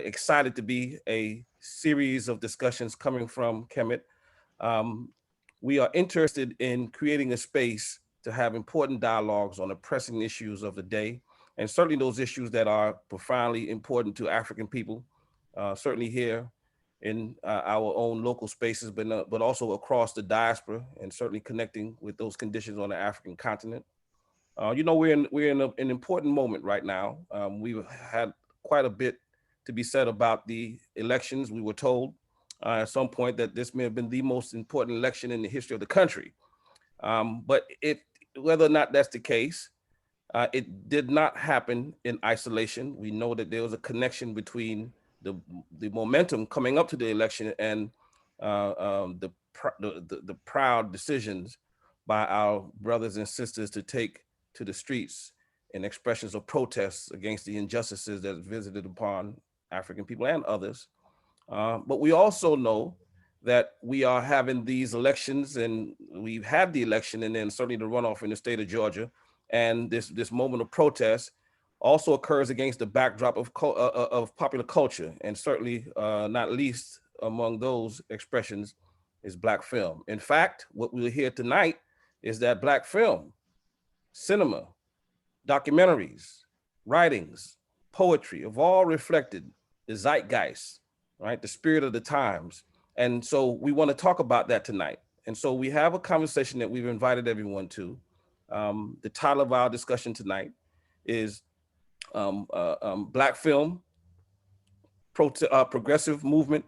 Excited to be a series of discussions coming from Kemet. Um, we are interested in creating a space to have important dialogues on the pressing issues of the day, and certainly those issues that are profoundly important to African people, certainly here in our own local spaces, but also across the diaspora, and certainly connecting with those conditions on the African continent. We're in an important moment right now. We've had quite a bit to be said about the elections. We were told at some point that this may have been the most important election in the history of the country. But whether or not that's the case, it did not happen in isolation. We know that there was a connection between the momentum coming up to the election and the proud decisions by our brothers and sisters to take to the streets in expressions of protests against the injustices that visited upon African people and others. But we also know that we are having these elections, and we've had the election and then certainly the runoff in the state of Georgia. And this moment of protest also occurs against the backdrop of popular culture, and certainly not least among those expressions is Black film. In fact, what we'll hear tonight is that Black film, cinema, documentaries, writings, poetry have all reflected the zeitgeist, right? The spirit of the times. And so we want to talk about that tonight. And so we have a conversation that we've invited everyone to. The title of our discussion tonight is Black Film, Progressive Movement,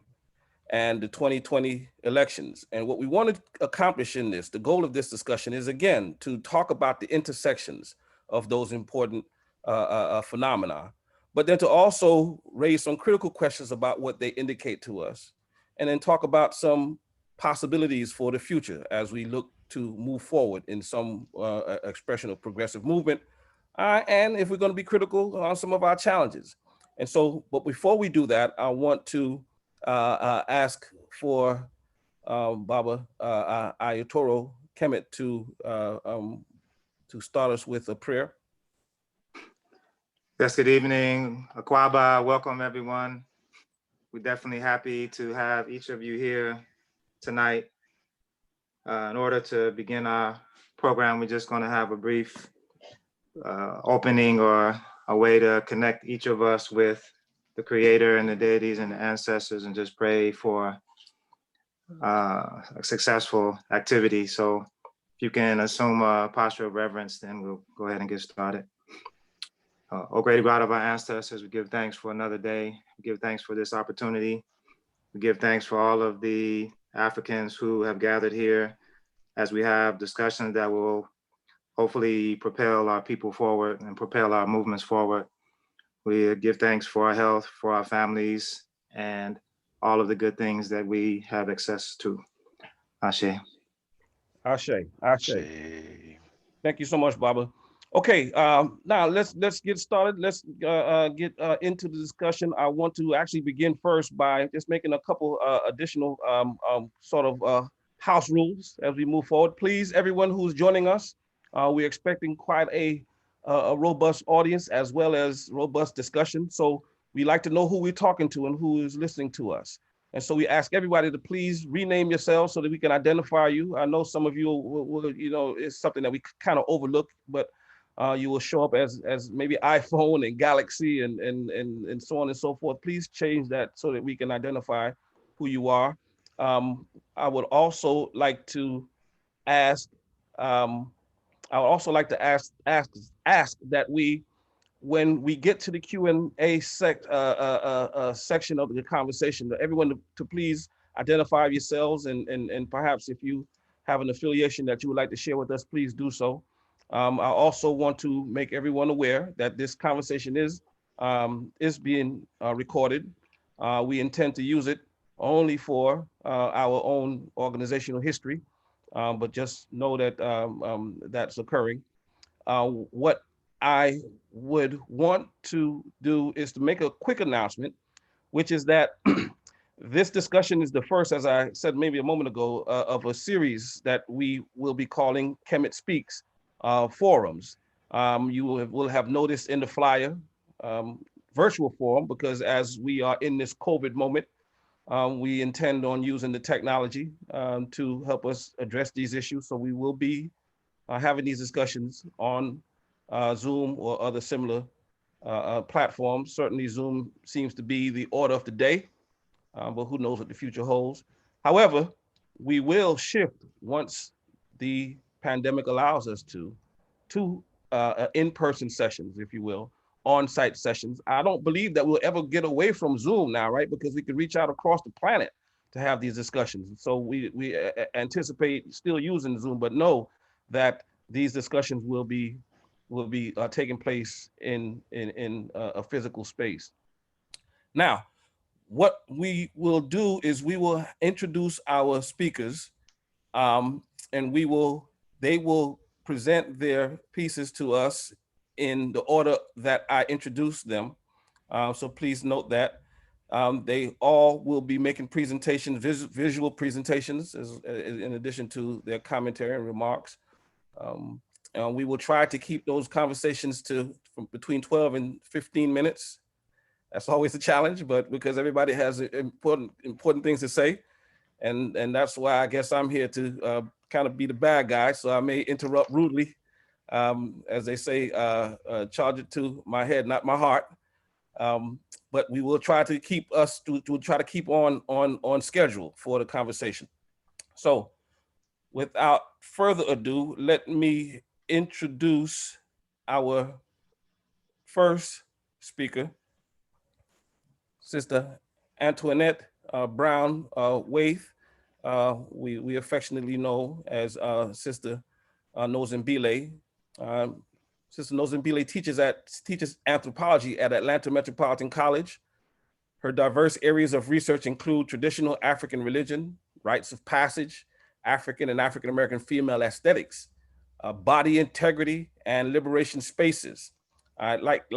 and the 2020 elections. And what we want to accomplish in this, the goal of this discussion is, again, to talk about the intersections of those important phenomena, but then to also raise some critical questions about what they indicate to us, and then talk about some possibilities for the future as we look to move forward in some expression of progressive movement, and if we're going to be critical on some of our challenges. And so, but before we do that, I want to ask for Baba Ayatoro Kemet to start us with a prayer. Yes, good evening, Akwaba. Welcome, everyone. We're definitely happy to have each of you here tonight. In order to begin our program, we're just going to have a brief opening or a way to connect each of us with the Creator and the deities and the ancestors, and just pray for a successful activity. So if you can assume a posture of reverence, then we'll go ahead and get started. Oh, great God of our ancestors, we give thanks for another day. We give thanks for this opportunity. We give thanks for all of the Africans who have gathered here as we have discussions that will hopefully propel our people forward and propel our movements forward. We give thanks for our health, for our families, and all of the good things that we have access to. Ashe. Ashe, Ashe. Thank you so much, Baba. Okay, now let's get started. Let's get into the discussion. I want to actually begin first by just making a couple additional sort of house rules as we move forward. Please, everyone who's joining us, we're expecting quite a robust audience as well as robust discussion. So we like to know who we're talking to and who is listening to us. And so we ask everybody to please rename yourselves so that we can identify you. I know some of you will it's something that we kind of overlook, but you will show up as maybe iPhone and Galaxy and so on and so forth. Please change that so that we can identify who you are. I would also like to ask, ask that we, when we get to the Q&A section of the conversation, that everyone to please identify yourselves, and perhaps if you have an affiliation that you would like to share with us, please do so. I also want to make everyone aware that this conversation is being recorded. We intend to use it only for our own organizational history, but just know that that's occurring. What I would want to do is to make a quick announcement, which is that this discussion is the first, as I said maybe a moment ago, of a series that we will be calling Kemet Speaks forums. You will have noticed in the flyer virtual form because as we are in this COVID moment, we intend on using the technology to help us address these issues. So we will be having these discussions on Zoom or other similar platforms. Certainly Zoom seems to be the order of the day, but who knows what the future holds. However, we will shift once the pandemic allows us to in-person sessions, if you will, on-site sessions. I don't believe that we'll ever get away from Zoom now, right? Because we can reach out across the planet to have these discussions. So we anticipate still using Zoom, but know that these discussions will be taking place in a physical space. Now, what we will do is we will introduce our speakers, and they will present their pieces to us in the order that I introduced them. So please note that. They all will be making presentations, visual presentations, in addition to their commentary and remarks. And we will try to keep those conversations to between 12 and 15 minutes. That's always a challenge, but because everybody has important things to say, and that's why I guess I'm here to kind of be the bad guy. So I may interrupt rudely, as they say, charge it to my head, not my heart. But we will try to keep on schedule for the conversation. So without further ado, let me introduce our first speaker, Sister Antoinette Brown Waith. We affectionately know as Sister Nozimbile. Sister Nozimbile teaches anthropology at Atlanta Metropolitan College. Her diverse areas of research include traditional African religion, rites of passage, African and African American female aesthetics, body integrity, and liberation spaces, like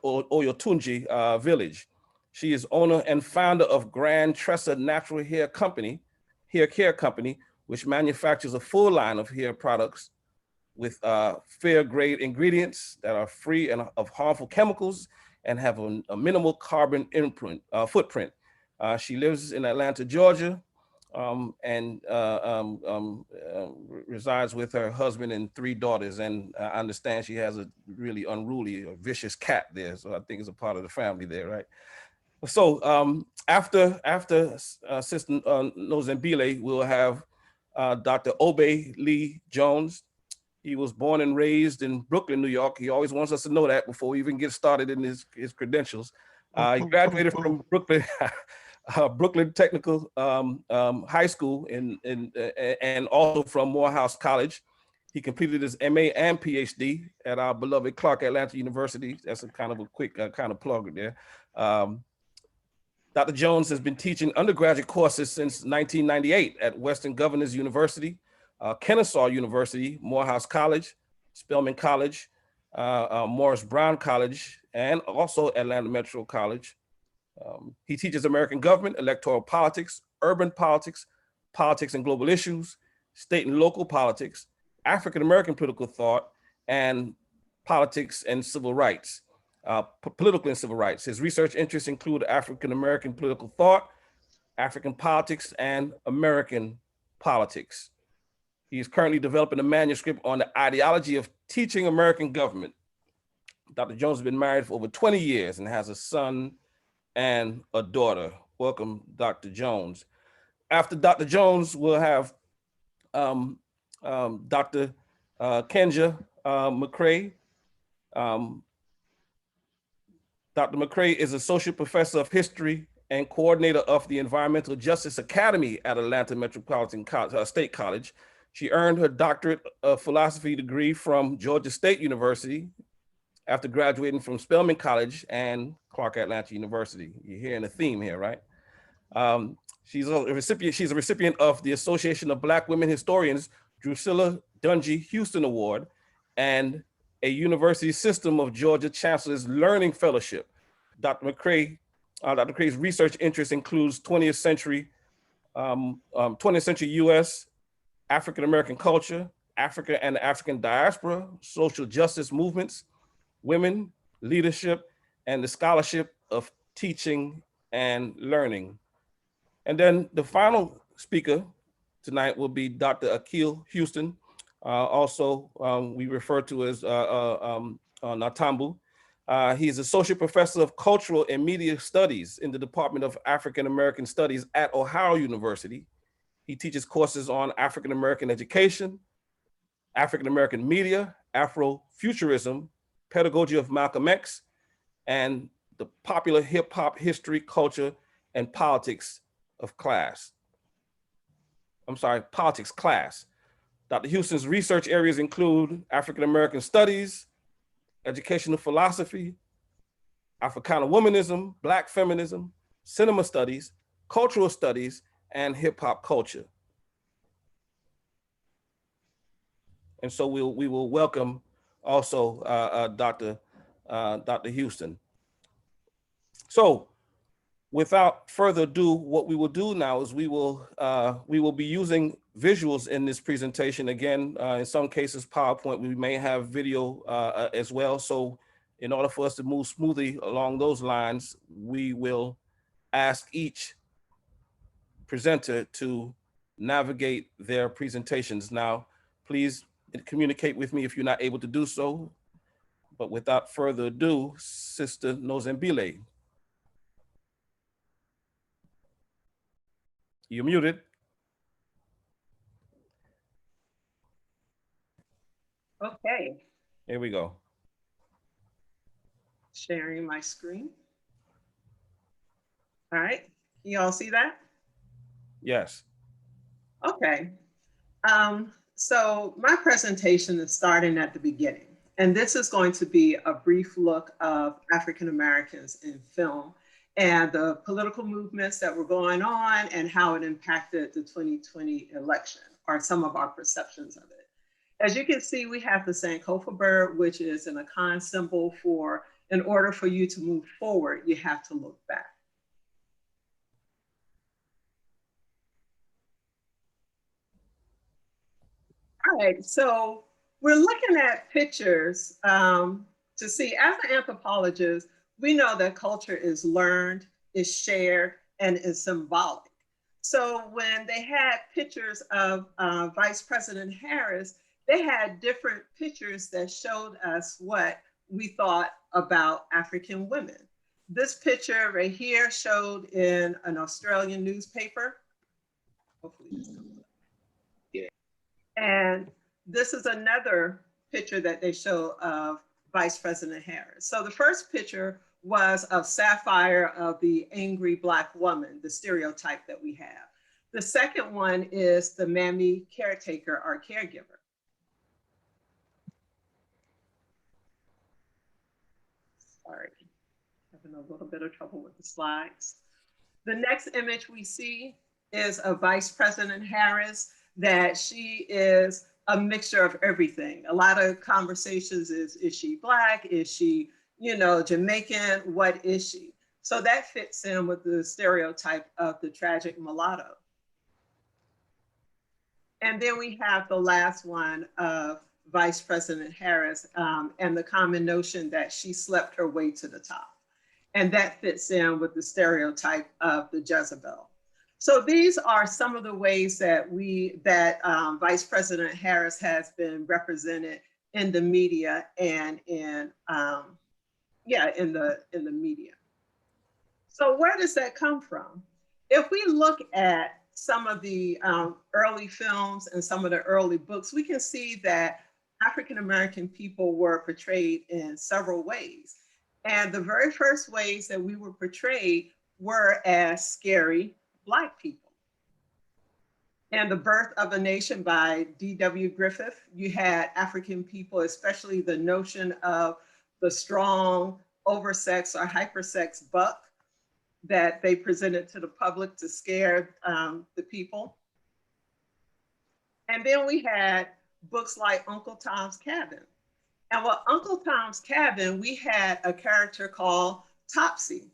Oyotunji Village. She is owner and founder of Grand Tressa Natural Hair Care Company, which manufactures a full line of hair products with fair grade ingredients that are free of harmful chemicals and have a minimal carbon footprint. She lives in Atlanta, Georgia, and resides with her husband and 3 daughters. And I understand she has a really unruly or vicious cat there. So I think it's a part of the family there, right? So after Sister Nozimbile, we'll have Dr. Obey Lee Jones. He was born and raised in Brooklyn, New York. He always wants us to know that before we even get started in his credentials. He graduated from Brooklyn Brooklyn Technical High School and also from Morehouse College. He completed his MA and PhD at our beloved Clark Atlanta University. That's a kind of a quick kind of plug there. Dr. Jones has been teaching undergraduate courses since 1998 at Western Governors University, Kennesaw University, Morehouse College, Spelman College, Morris Brown College, and also Atlanta Metro College. He teaches American government, electoral politics, urban politics, politics and global issues, state and local politics, African-American political thought, and politics and civil rights, political and civil rights. His research interests include African-American political thought, African politics, and American politics. He is currently developing a manuscript on the ideology of teaching American government. Dr. Jones has been married for over 20 years and has a son and a daughter. Welcome, Dr. Jones. After Dr. Jones, we'll have Dr. Kenja McCrae. Dr. McCrae is Associate Professor of History and Coordinator of the Environmental Justice Academy at Atlanta Metropolitan State College. She earned her doctorate of philosophy degree from Georgia State University after graduating from Spelman College and Clark Atlanta University. You're hearing a theme here, right? She's a recipient of the Association of Black Women Historians Drusilla Dungy Houston Award and a University System of Georgia Chancellor's Learning Fellowship. Dr. McCrae's research interest includes 20th century US, African American culture, Africa and the African diaspora, social justice movements, women, leadership, and the scholarship of teaching and learning. And then the final speaker tonight will be Dr. Akil Houston, also we refer to as Natambu. He's Associate Professor of Cultural and Media Studies in the Department of African American Studies at Ohio University. He teaches courses on African American education, African American media, Afrofuturism, pedagogy of Malcolm X, and the popular hip hop history, culture, and politics of class. I'm sorry, politics class. Dr. Houston's research areas include African American studies, educational philosophy, Africana womanism, Black feminism, cinema studies, cultural studies, and hip hop culture. And so we will welcome also Dr. Houston. So without further ado, what we will do now is we will be using visuals in this presentation. Again, in some cases, PowerPoint, we may have video as well. So in order for us to move smoothly along those lines, we will ask each presenter to navigate their presentations. Now, please communicate with me if you're not able to do so. But without further ado, Sister Nozembile. You're muted. Okay. Here we go. Sharing my screen. All right. Can you all see that? Yes. Okay. So my presentation is starting at the beginning, and this is going to be a brief look of African Americans in film and the political movements that were going on and how it impacted the 2020 election, or some of our perceptions of it. As you can see, we have the Sankofa bird, which is an Akan symbol for, in order for you to move forward, you have to look back. All right, so we're looking at pictures to see, as an anthropologist, we know that culture is learned, is shared, and is symbolic. So when they had pictures of Vice President Harris, they had different pictures that showed us what we thought about African women. This picture right here showed in an Australian newspaper. Hopefully this comes up. Yeah. And this is another picture that they show of Vice President Harris. So the first picture was of Sapphire, of the angry Black woman, the stereotype that we have. The second one is the mammy caretaker or caregiver. Sorry, having a little bit of trouble with the slides. The next image we see is of Vice President Harris, that she is a mixture of everything. A lot of conversations is she Black? Is she, you know, Jamaican? What is she? So that fits in with the stereotype of the tragic mulatto. And then we have the last one of Vice President Harris and the common notion that she slept her way to the top. And that fits in with the stereotype of the Jezebel. So these are some of the ways that Vice President Harris has been represented in the media and in the media. So where does that come from? If we look at some of the early films and some of the early books, we can see that African-American people were portrayed in several ways. And the very first ways that we were portrayed were as scary Black people. And The Birth of a Nation by D.W. Griffith, you had African people, especially the notion of the strong, oversexed or hypersexed buck that they presented to the public to scare the people. And then we had books like Uncle Tom's Cabin. And with Uncle Tom's Cabin, we had a character called Topsy.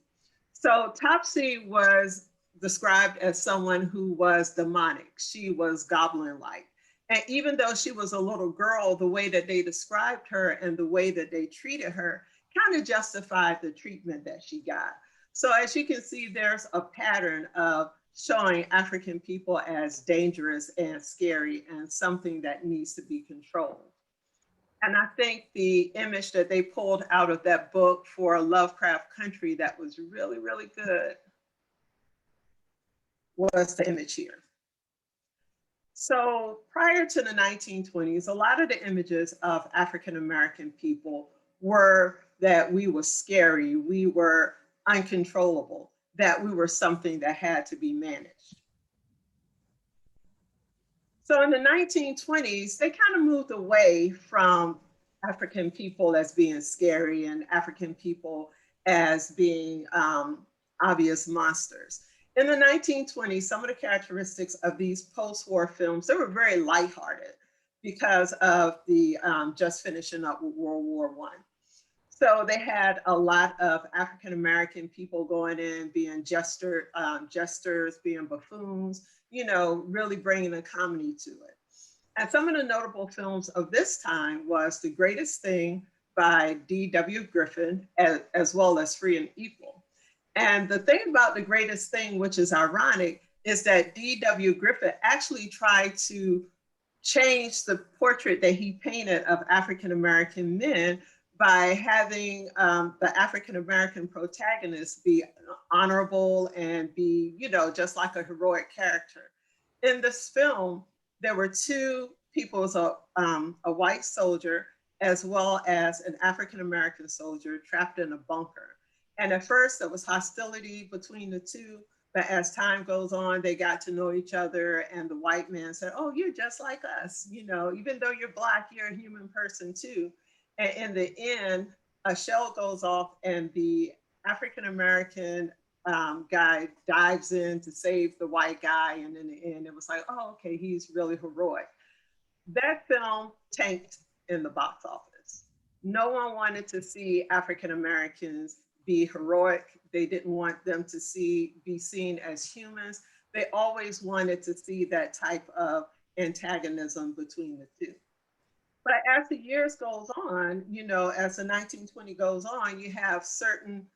So Topsy was described as someone who was demonic. She was goblin-like. And even though she was a little girl, the way that they described her and the way that they treated her kind of justified the treatment that she got. So as you can see, there's a pattern of showing African people as dangerous and scary and something that needs to be controlled. And I think the image that they pulled out of that book for Lovecraft Country that was really, really good was the image here. So prior to the 1920s, a lot of the images of African American people were that we were scary, we were uncontrollable, that we were something that had to be managed. So in the 1920s, they kind of moved away from African people as being scary and African people as being obvious monsters. In the 1920s, some of the characteristics of these post-war films, they were very lighthearted because of the just finishing up with World War I. So they had a lot of African-American people going in, being jesters, being buffoons, really bringing a comedy to it. And some of the notable films of this time was The Greatest Thing by D.W. Griffin, as well as Free and Equal. And the thing about The Greatest Thing, which is ironic, is that D.W. Griffin actually tried to change the portrait that he painted of African-American men by having the African-American protagonist be honorable and be, just like a heroic character. In this film, there were two people, a white soldier as well as an African-American soldier trapped in a bunker. And at first there was hostility between the two, but as time goes on, they got to know each other and the white man said, oh, you're just like us. Even though you're Black, you're a human person too. And in the end, a shell goes off and the African-American guy dives in to save the white guy. And in the end, it was like, oh, okay, he's really heroic. That film tanked in the box office. No one wanted to see African-Americans be heroic. They didn't want them to be seen as humans. They always wanted to see that type of antagonism between the two. But as the years goes on, as the 1920 goes on, you have certain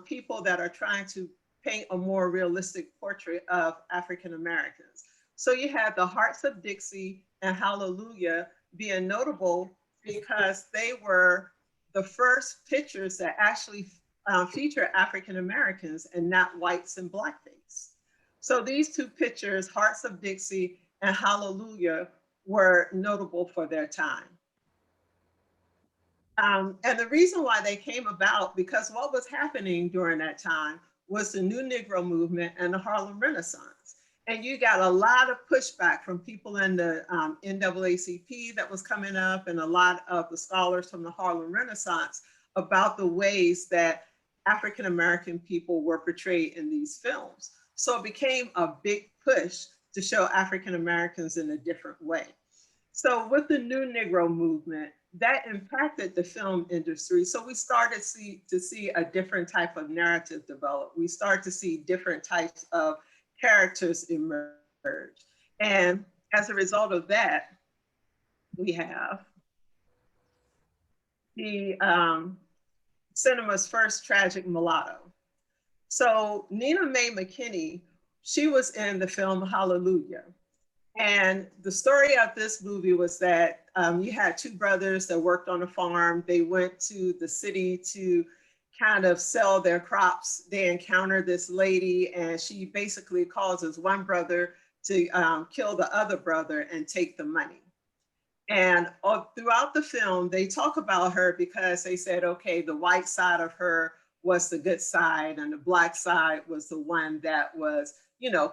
people that are trying to paint a more realistic portrait of African Americans. So you have the Hearts of Dixie and Hallelujah being notable because they were the first pictures that actually feature African Americans and not whites in blackface. So these two pictures, Hearts of Dixie and Hallelujah, were notable for their time. And the reason why they came about, because what was happening during that time was the New Negro movement and the Harlem Renaissance. And you got a lot of pushback from people in the NAACP that was coming up and a lot of the scholars from the Harlem Renaissance about the ways that African-American people were portrayed in these films. So it became a big push to show African-Americans in a different way. So with the New Negro movement, that impacted the film industry. So we started to see a different type of narrative develop. We start to see different types of characters emerge. And as a result of that, we have the cinema's first tragic mulatto. So Nina Mae McKinney, she was in the film Hallelujah. And the story of this movie was that you had two brothers that worked on a farm. They went to the city to kind of sell their crops. They encounter this lady and she basically causes one brother to kill the other brother and take the money. And throughout the film, they talk about her because they said, okay, the white side of her was the good side and the Black side was the one that was,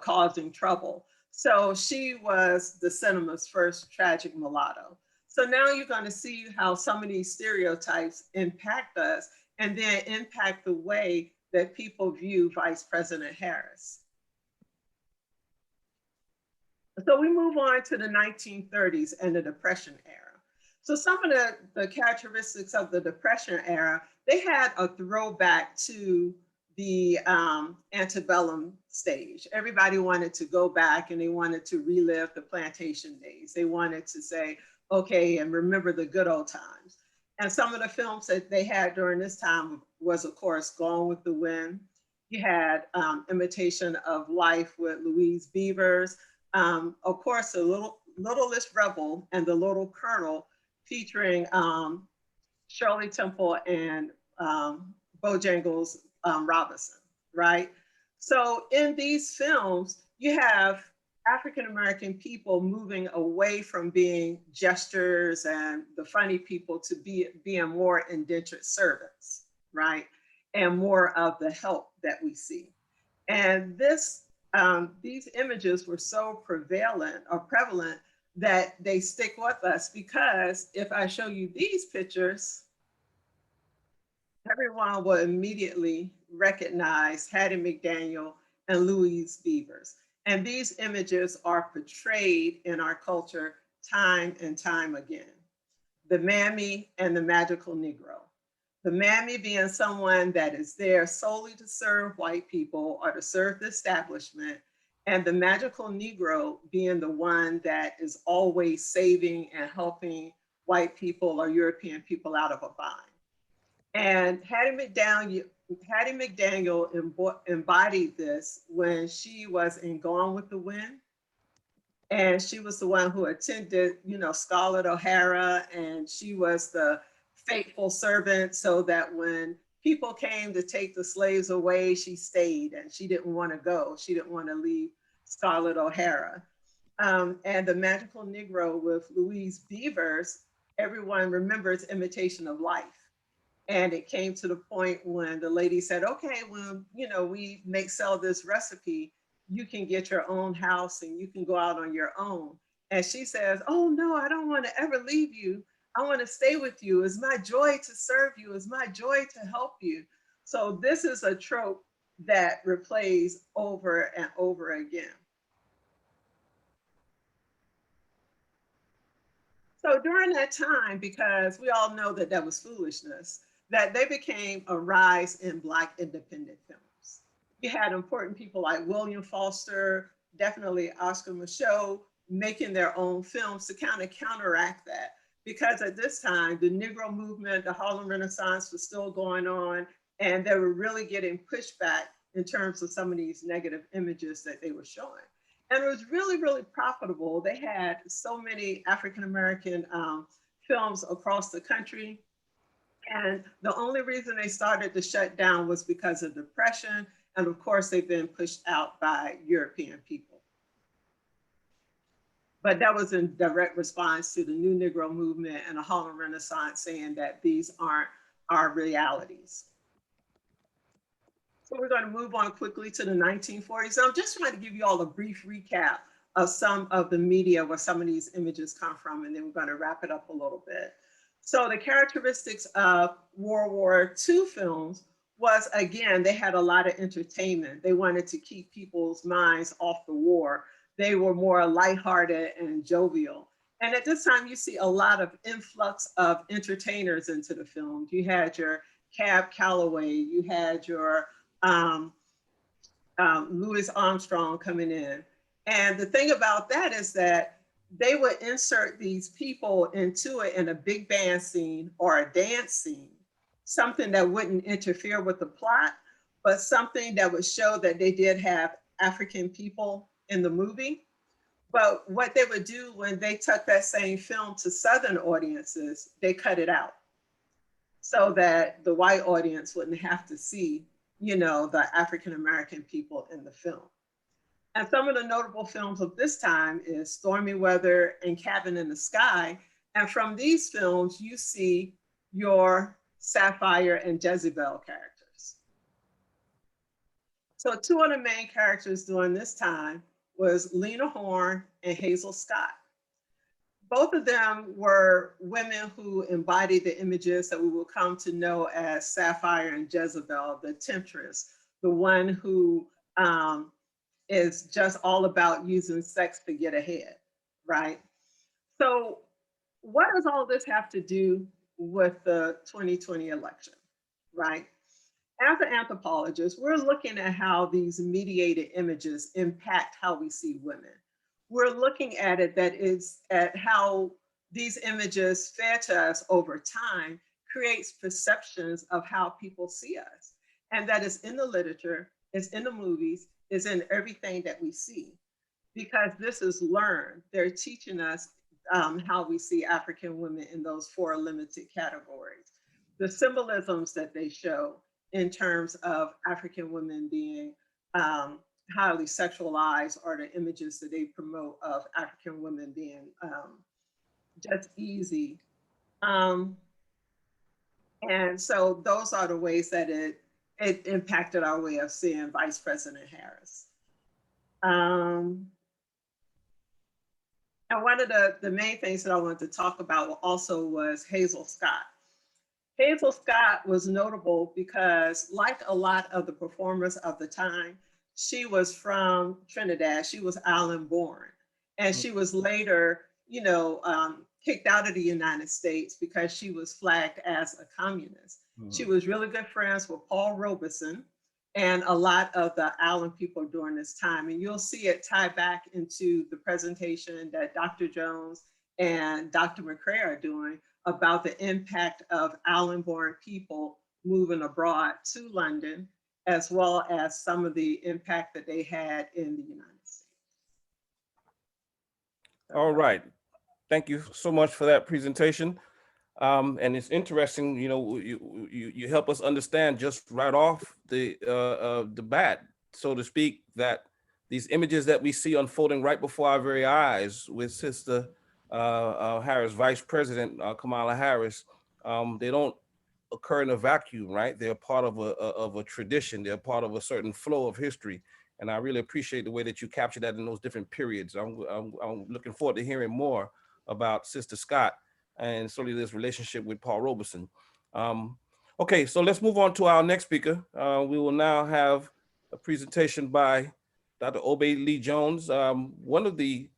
causing trouble. So she was the cinema's first tragic mulatto. So now you're going to see how some of these stereotypes impact us and then impact the way that people view Vice President Harris. So we move on to the 1930s and the Depression era. So some of the characteristics of the Depression era, they had a throwback to the antebellum stage. Everybody wanted to go back and they wanted to relive the plantation days. They wanted to say, okay, and remember the good old times. And some of the films that they had during this time was, of course, Gone with the Wind. You had Imitation of Life with Louise Beavers. Of course, The Littlest Rebel and The Little Colonel, featuring Shirley Temple and Bojangles Robinson, right? So in these films, you have African American people moving away from being gestures and the funny people to being more indentured servants, right? And more of the help that we see. And these images were so prevalent that they stick with us, because if I show you these pictures, everyone will immediately recognize Hattie McDaniel and Louise Beavers. And these images are portrayed in our culture time and time again. The mammy and the magical Negro. The mammy being someone that is there solely to serve white people or to serve the establishment, and the magical Negro being the one that is always saving and helping white people or European people out of a bind. And Hattie McDaniel embodied this when she was in Gone with the Wind. And she was the one who attended, Scarlett O'Hara, and she was the faithful servant, so that when people came to take the slaves away, she stayed and she didn't want to go. She didn't want to leave Scarlett O'Hara. And the magical Negro with Louise Beavers, everyone remembers Imitation of Life. And it came to the point when the lady said, okay, well, we sell this recipe, you can get your own house and you can go out on your own. And she says, oh no, I don't want to ever leave you. I want to stay with you. It's my joy to serve you. It's my joy to help you. So this is a trope that replays over and over again. So during that time, because we all know that that was foolishness, that they became a rise in Black independent films. You had important people like William Foster, definitely Oscar Micheaux, making their own films to kind of counteract that. Because at this time, the Negro movement, the Harlem Renaissance was still going on, and they were really getting pushback in terms of some of these negative images that they were showing. And it was really, really profitable. They had so many African-American films across the country. And the only reason they started to shut down was because of depression. And of course, they've been pushed out by European people. But that was in direct response to the New Negro movement and the Harlem Renaissance, saying that these aren't our realities. So we're going to move on quickly to the 1940s. So I'm just trying to give you all a brief recap of some of the media where some of these images come from, and then we're going to wrap it up a little bit. So the characteristics of World War II films was, again, they had a lot of entertainment. They wanted to keep people's minds off the war. They were more lighthearted and jovial. And at this time, you see a lot of influx of entertainers into the film. You had your Cab Calloway, you had your Louis Armstrong coming in. And the thing about that is that they would insert these people into it in a big band scene or a dance scene, something that wouldn't interfere with the plot, but something that would show that they did have African people in the movie. But what they would do when they took that same film to Southern audiences, they cut it out so that the white audience wouldn't have to see, the African-American people in the film. And some of the notable films of this time is Stormy Weather and Cabin in the Sky. And from these films, you see your Sapphire and Jezebel characters. So two of the main characters during this time was Lena Horne and Hazel Scott. Both of them were women who embodied the images that we will come to know as Sapphire and Jezebel, the temptress, the one who is just all about using sex to get ahead, right? So what does all this have to do with the 2020 election, right? As an anthropologist, we're looking at how these mediated images impact how we see women. We're looking at it, that is at how these images fed to us over time creates perceptions of how people see us. And that is in the literature, it's in the movies, it's in everything that we see. Because this is learned. They're teaching us how we see African women in those four limited categories. The symbolisms that they show in terms of African women being highly sexualized, or the images that they promote of African women being just easy. Um, and so those are the ways that it impacted our way of seeing Vice President Harris. Um, and one of the main things that I wanted to talk about also was Hazel Scott. Hazel Scott was notable because, like a lot of the performers of the time, she was from Trinidad. She was island born. And she was later, kicked out of the United States because she was flagged as a communist. She was really good friends with Paul Robeson and a lot of the island people during this time. And you'll see it tie back into the presentation that Dr. Jones and Dr. McCray are doing about the impact of island-born people moving abroad to London, as well as some of the impact that they had in the United States. All right. Thank you so much for that presentation. And it's interesting, you help us understand just right off the bat, so to speak, that these images that we see unfolding right before our very eyes with Sister Harris, Vice President Kamala Harris, they don't occur in a vacuum, right? They're part of a tradition. They're part of a certain flow of history. And I really appreciate the way that you captured that in those different periods. I'm looking forward to hearing more about Sister Scott and certainly this relationship with Paul Robeson. Okay, so let's move on to our next speaker. We will now have a presentation by Dr. Obey Lee Jones. One of the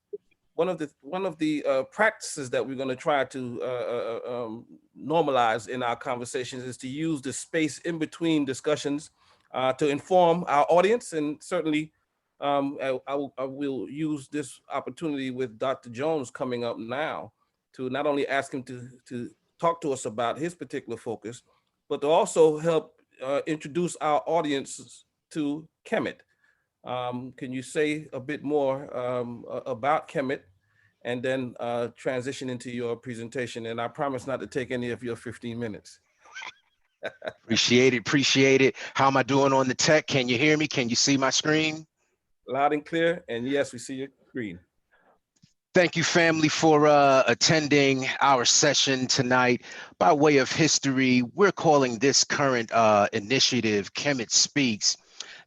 practices that we're going to try to normalize in our conversations is to use the space in between discussions to inform our audience, and certainly I will use this opportunity with Dr. Jones coming up now to not only ask him to talk to us about his particular focus, but to also help introduce our audience to KMT. Can you say a bit more about KMT, and then transition into your presentation? And I promise not to take any of your 15 minutes. Appreciate it. How am I doing on the tech? Can you hear me? Can you see my screen? Loud and clear, and yes, we see your screen. Thank you, family, for attending our session tonight. By way of history, we're calling this current initiative KMT Speaks.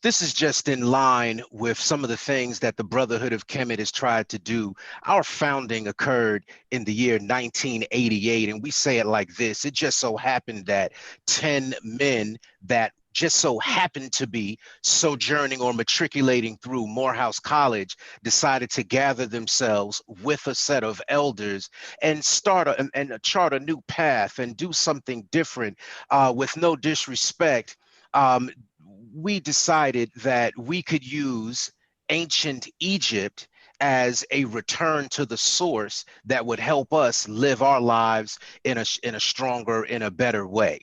This is just in line with some of the things that the Brotherhood of KMT has tried to do. Our founding occurred in the year 1988, and we say it like this: it just so happened that 10 men that just so happened to be sojourning or matriculating through Morehouse College decided to gather themselves with a set of elders and chart a new path and do something different. With no disrespect, we decided that we could use ancient Egypt as a return to the source that would help us live our lives in a stronger, in a better way,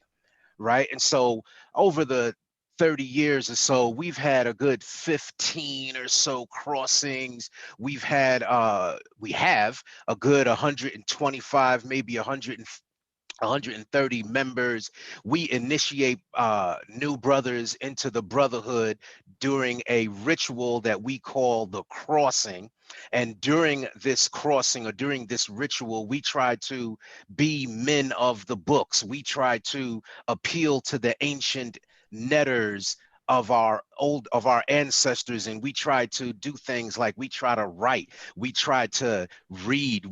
right? And so over the 30 years or so, we've had a good 15 or so crossings. We have a good 125, maybe 130 members. We initiate new brothers into the brotherhood during a ritual that we call the crossing. And during this crossing, or during this ritual, we try to be men of the books. We try to appeal to the ancient netters of our ancestors, and we try to do things like we try to write, we try to read.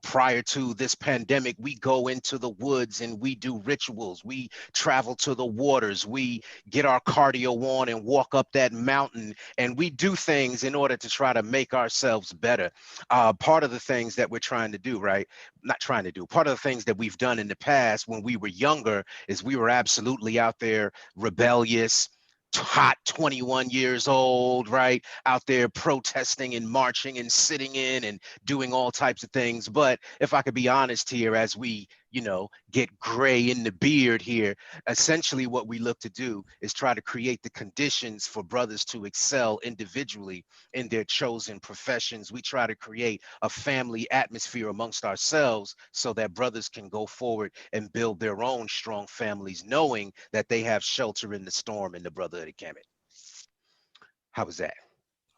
Prior to this pandemic, we go into the woods and we do rituals. We travel to the waters. We get our cardio on and walk up that mountain, and we do things in order to try to make ourselves better. Part of the things that we're trying to do, right? Not trying to do. Part of the things that we've done in the past when we were younger is we were absolutely out there rebellious, hot 21 years old, right? Out there protesting and marching and sitting in and doing all types of things. But if I could be honest here, as we, get gray in the beard here, essentially what we look to do is try to create the conditions for brothers to excel individually in their chosen professions. We try to create a family atmosphere amongst ourselves so that brothers can go forward and build their own strong families, knowing that they have shelter in the storm in the Brotherhood of Kemet. How was that?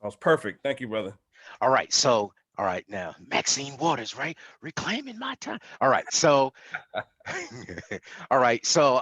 That was perfect. Thank you, brother. All right. So, all right. Now, Maxine Waters, right? Reclaiming my time. All right. So, all right. So,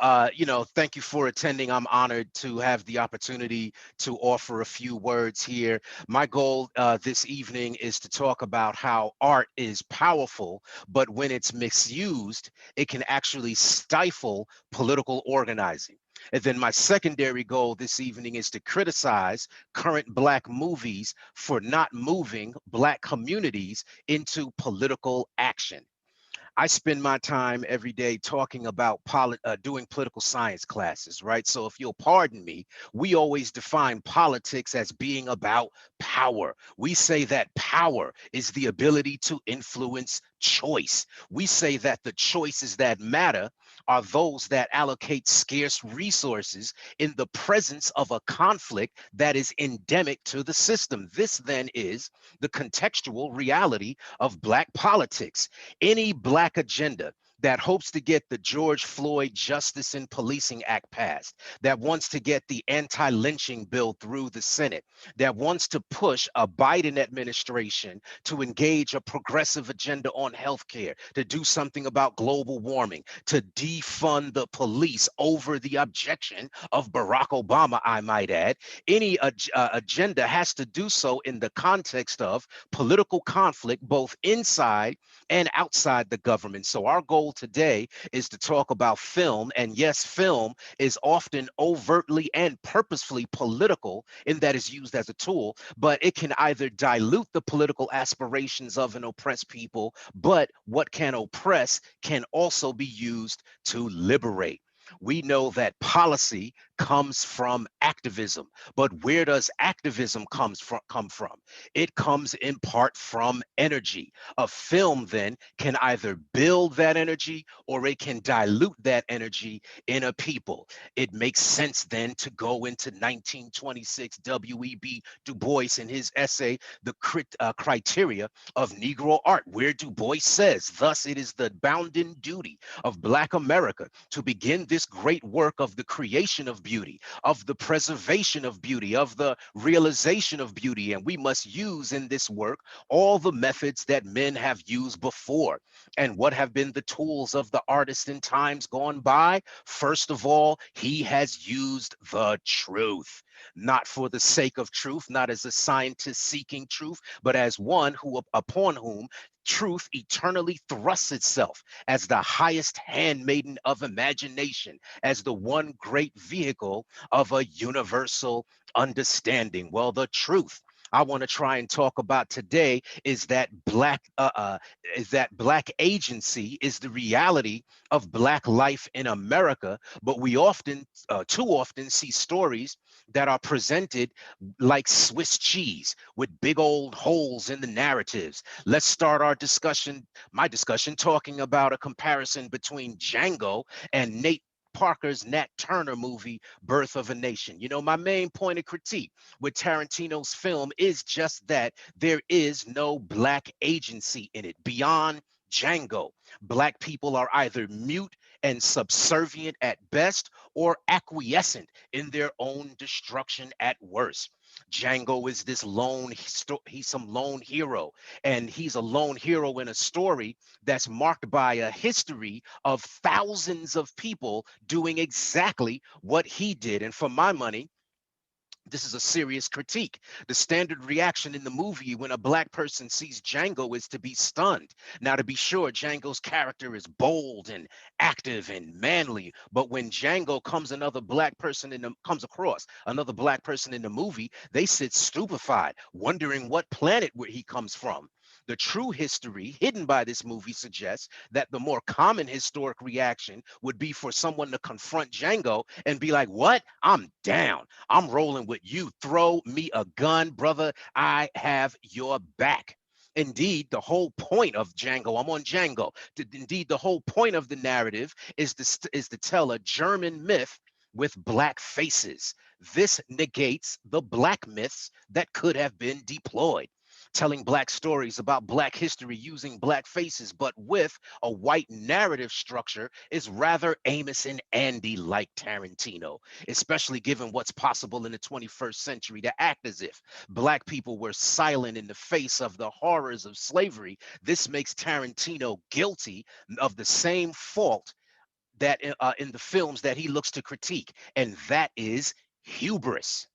thank you for attending. I'm honored to have the opportunity to offer a few words here. My goal this evening is to talk about how art is powerful, but when it's misused, it can actually stifle political organizing. And then my secondary goal this evening is to criticize current Black movies for not moving Black communities into political action. I spend my time every day talking about doing political science classes, right? So if you'll pardon me, we always define politics as being about power. We say that power is the ability to influence choice. We say that the choices that matter are those that allocate scarce resources in the presence of a conflict that is endemic to the system. This then is the contextual reality of Black politics. Any Black agenda that hopes to get the George Floyd Justice and Policing Act passed, that wants to get the anti-lynching bill through the Senate, that wants to push a Biden administration to engage a progressive agenda on healthcare, to do something about global warming, to defund the police over the objection of Barack Obama, I might add. Any agenda has to do so in the context of political conflict, both inside and outside the government. So our goal today is to talk about film. And yes, film is often overtly and purposefully political in that it's used as a tool, but it can either dilute the political aspirations of an oppressed people, but what can oppress can also be used to liberate. We know that policy comes from activism, but where does activism come from? It comes in part from energy. A film then can either build that energy or it can dilute that energy in a people. It makes sense then to go into 1926 W.E.B. Du Bois in his essay, The Criteria of Negro Art, where Du Bois says, thus it is the bounden duty of Black America to begin this great work of the creation of beauty, of the preservation of beauty, of the realization of beauty. And we must use in this work all the methods that men have used before. And what have been the tools of the artist in times gone by? First of all, he has used the truth, not for the sake of truth, not as a scientist seeking truth, but as one who upon whom truth eternally thrusts itself as the highest handmaiden of imagination, as the one great vehicle of a universal understanding. Well, the truth I want to try and talk about today is that Black agency is the reality of Black life in America. But we often, too often, see stories that are presented like Swiss cheese with big old holes in the narratives. Let's start my discussion, talking about a comparison between Django and Nate Parker's Nat Turner movie, Birth of a Nation. My main point of critique with Tarantino's film is just that there is no Black agency in it. Beyond Django, Black people are either mute and subservient at best or acquiescent in their own destruction at worst. Django is this he's some lone hero, and he's a lone hero in a story that's marked by a history of thousands of people doing exactly what he did. And for my money, this is a serious critique. The standard reaction in the movie when a Black person sees Django is to be stunned. Now, to be sure, Django's character is bold and active and manly, but when Django comes comes across another Black person in the movie, they sit stupefied, wondering what planet where he comes from. The true history hidden by this movie suggests that the more common historic reaction would be for someone to confront Django and be like, "What? I'm down. I'm rolling with you. Throw me a gun, brother. I have your back." Indeed, the whole point of Django, I'm on Django. Indeed, the whole point of the narrative is to tell a German myth with black faces. This negates the black myths that could have been deployed. Telling black stories about black history using black faces, but with a white narrative structure is rather Amos and Andy like Tarantino, especially given what's possible in the 21st century to act as if black people were silent in the face of the horrors of slavery. This makes Tarantino guilty of the same fault that in the films that he looks to critique, and that is hubris.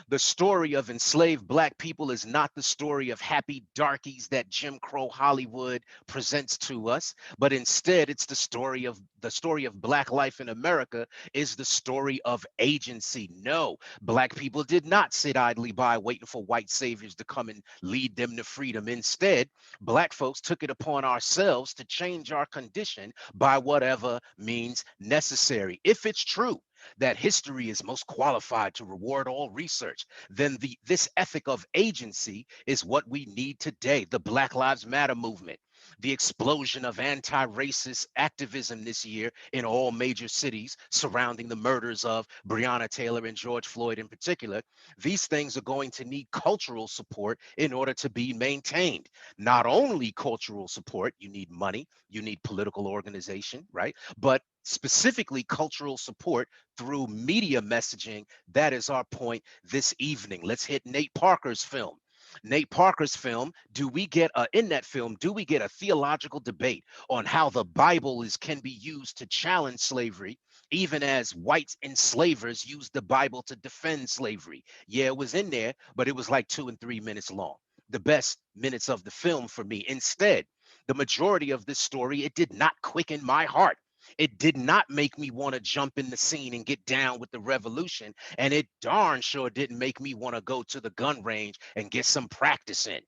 The story of enslaved black people is not the story of happy darkies that Jim Crow Hollywood presents to us, but instead it's the story of black life in America is the story of agency. No, black people did not sit idly by waiting for white saviors to come and lead them to freedom. Instead, black folks took it upon ourselves to change our condition by whatever means necessary. If it's true that history is most qualified to reward all research, then this ethic of agency is what we need today. The Black Lives Matter movement, the explosion of anti-racist activism this year in all major cities surrounding the murders of Breonna Taylor and George Floyd in particular. These things are going to need cultural support in order to be maintained. Not only cultural support, you need money, you need political organization, right? But specifically cultural support through media messaging. That is our point this evening. Let's hit Nate Parker's film. Nate Parker's film, in that film, do we get a theological debate on how the Bible can be used to challenge slavery, even as white enslavers used the Bible to defend slavery? Yeah, it was in there, but it was like 2 and 3 minutes long. The best minutes of the film for me. Instead, the majority of this story, it did not quicken my heart. It did not make me want to jump in the scene and get down with the revolution. And it darn sure didn't make me want to go to the gun range and get some practice in.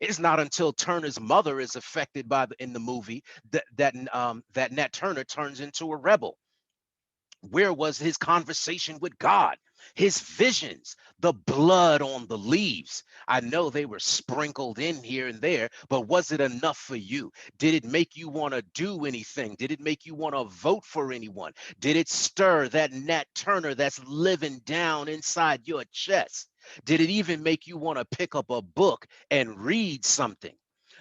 It's not until Turner's mother is affected in the movie that Nat Turner turns into a rebel. Where was his conversation with God? His visions, the blood on the leaves. I know they were sprinkled in here and there, but was it enough for you? Did it make you want to do anything? Did it make you want to vote for anyone? Did it stir that Nat Turner that's living down inside your chest? Did it even make you want to pick up a book and read something?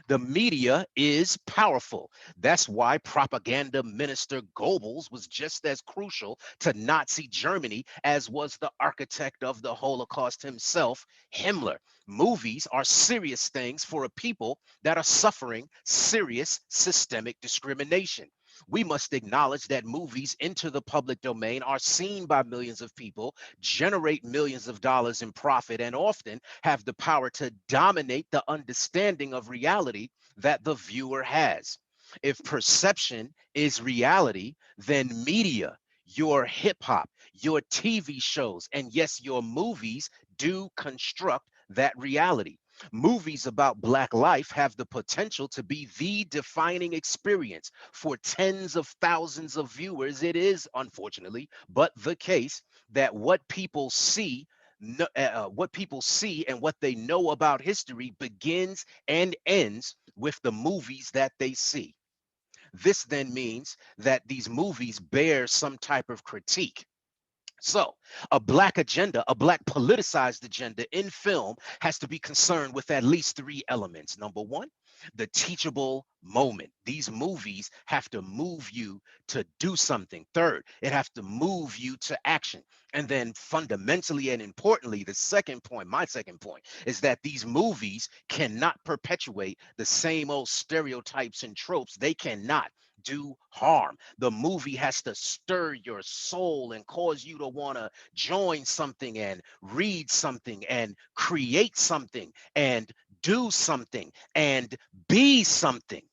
The media is powerful. That's why propaganda minister Goebbels was just as crucial to Nazi Germany as was the architect of the Holocaust himself, Himmler. Movies are serious things for a people that are suffering serious systemic discrimination. We must acknowledge that movies enter the public domain, are seen by millions of people, generate millions of dollars in profit, and often have the power to dominate the understanding of reality that the viewer has. If perception is reality, then media, your hip hop, your TV shows, and yes, your movies do construct that reality. Movies about Black life have the potential to be the defining experience for tens of thousands of viewers. It is, unfortunately, but the case that what people see and what they know about history begins and ends with the movies that they see. This then means that these movies bear some type of critique. So, a black agenda, a black politicized agenda in film has to be concerned with at least three elements. Number one, the teachable moment. These movies have to move you to do something. Third, it has to move you to action. And then fundamentally and importantly, my second point is that these movies cannot perpetuate the same old stereotypes and tropes. They cannot do harm. The movie has to stir your soul and cause you to want to join something and read something and create something and do something and be something.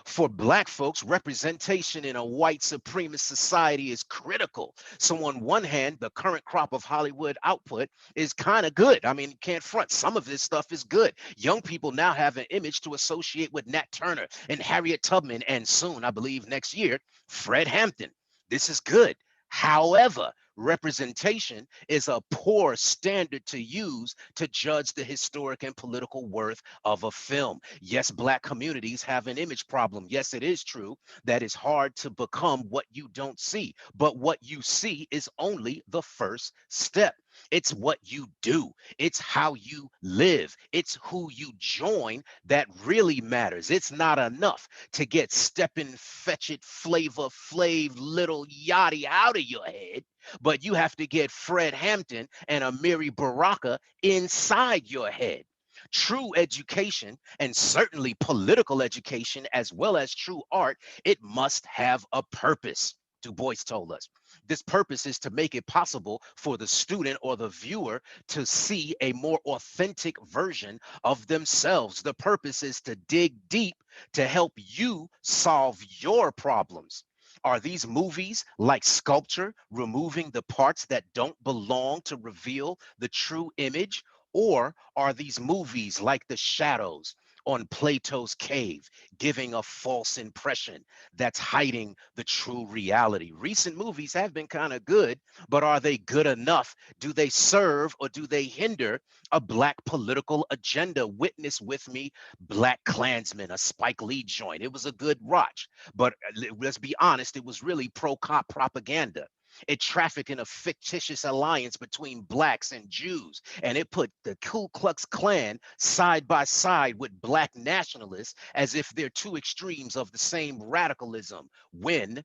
For Black folks, representation in a white supremacist society is critical. So on one hand, the current crop of Hollywood output is kind of good. I mean, you can't front. Some of this stuff is good. Young people now have an image to associate with Nat Turner and Harriet Tubman, and soon, I believe next year, Fred Hampton. This is good. However, representation is a poor standard to use to judge the historic and political worth of a film. Yes, Black communities have an image problem. Yes, it is true that it's hard to become what you don't see, but what you see is only the first step. It's what you do, it's how you live, it's who you join that really matters. It's not enough to get steppin', fetch it, flavor, flav, little yachty out of your head, but you have to get Fred Hampton and Amiri Baraka inside your head. True education, and certainly political education, as well as true art, it must have a purpose. Du Bois told us. This purpose is to make it possible for the student or the viewer to see a more authentic version of themselves. The purpose is to dig deep to help you solve your problems. Are these movies like sculpture, removing the parts that don't belong to reveal the true image? Or are these movies like The Shadows on Plato's cave, giving a false impression that's hiding the true reality? Recent movies have been kind of good, but are they good enough? Do they serve or do they hinder a Black political agenda? Witness with me Black Klansman, a Spike Lee joint. It was a good watch, but let's be honest, it was really pro-cop propaganda. It trafficked in a fictitious alliance between Blacks and Jews, and it put the Ku Klux Klan side by side with Black nationalists as if they're two extremes of the same radicalism when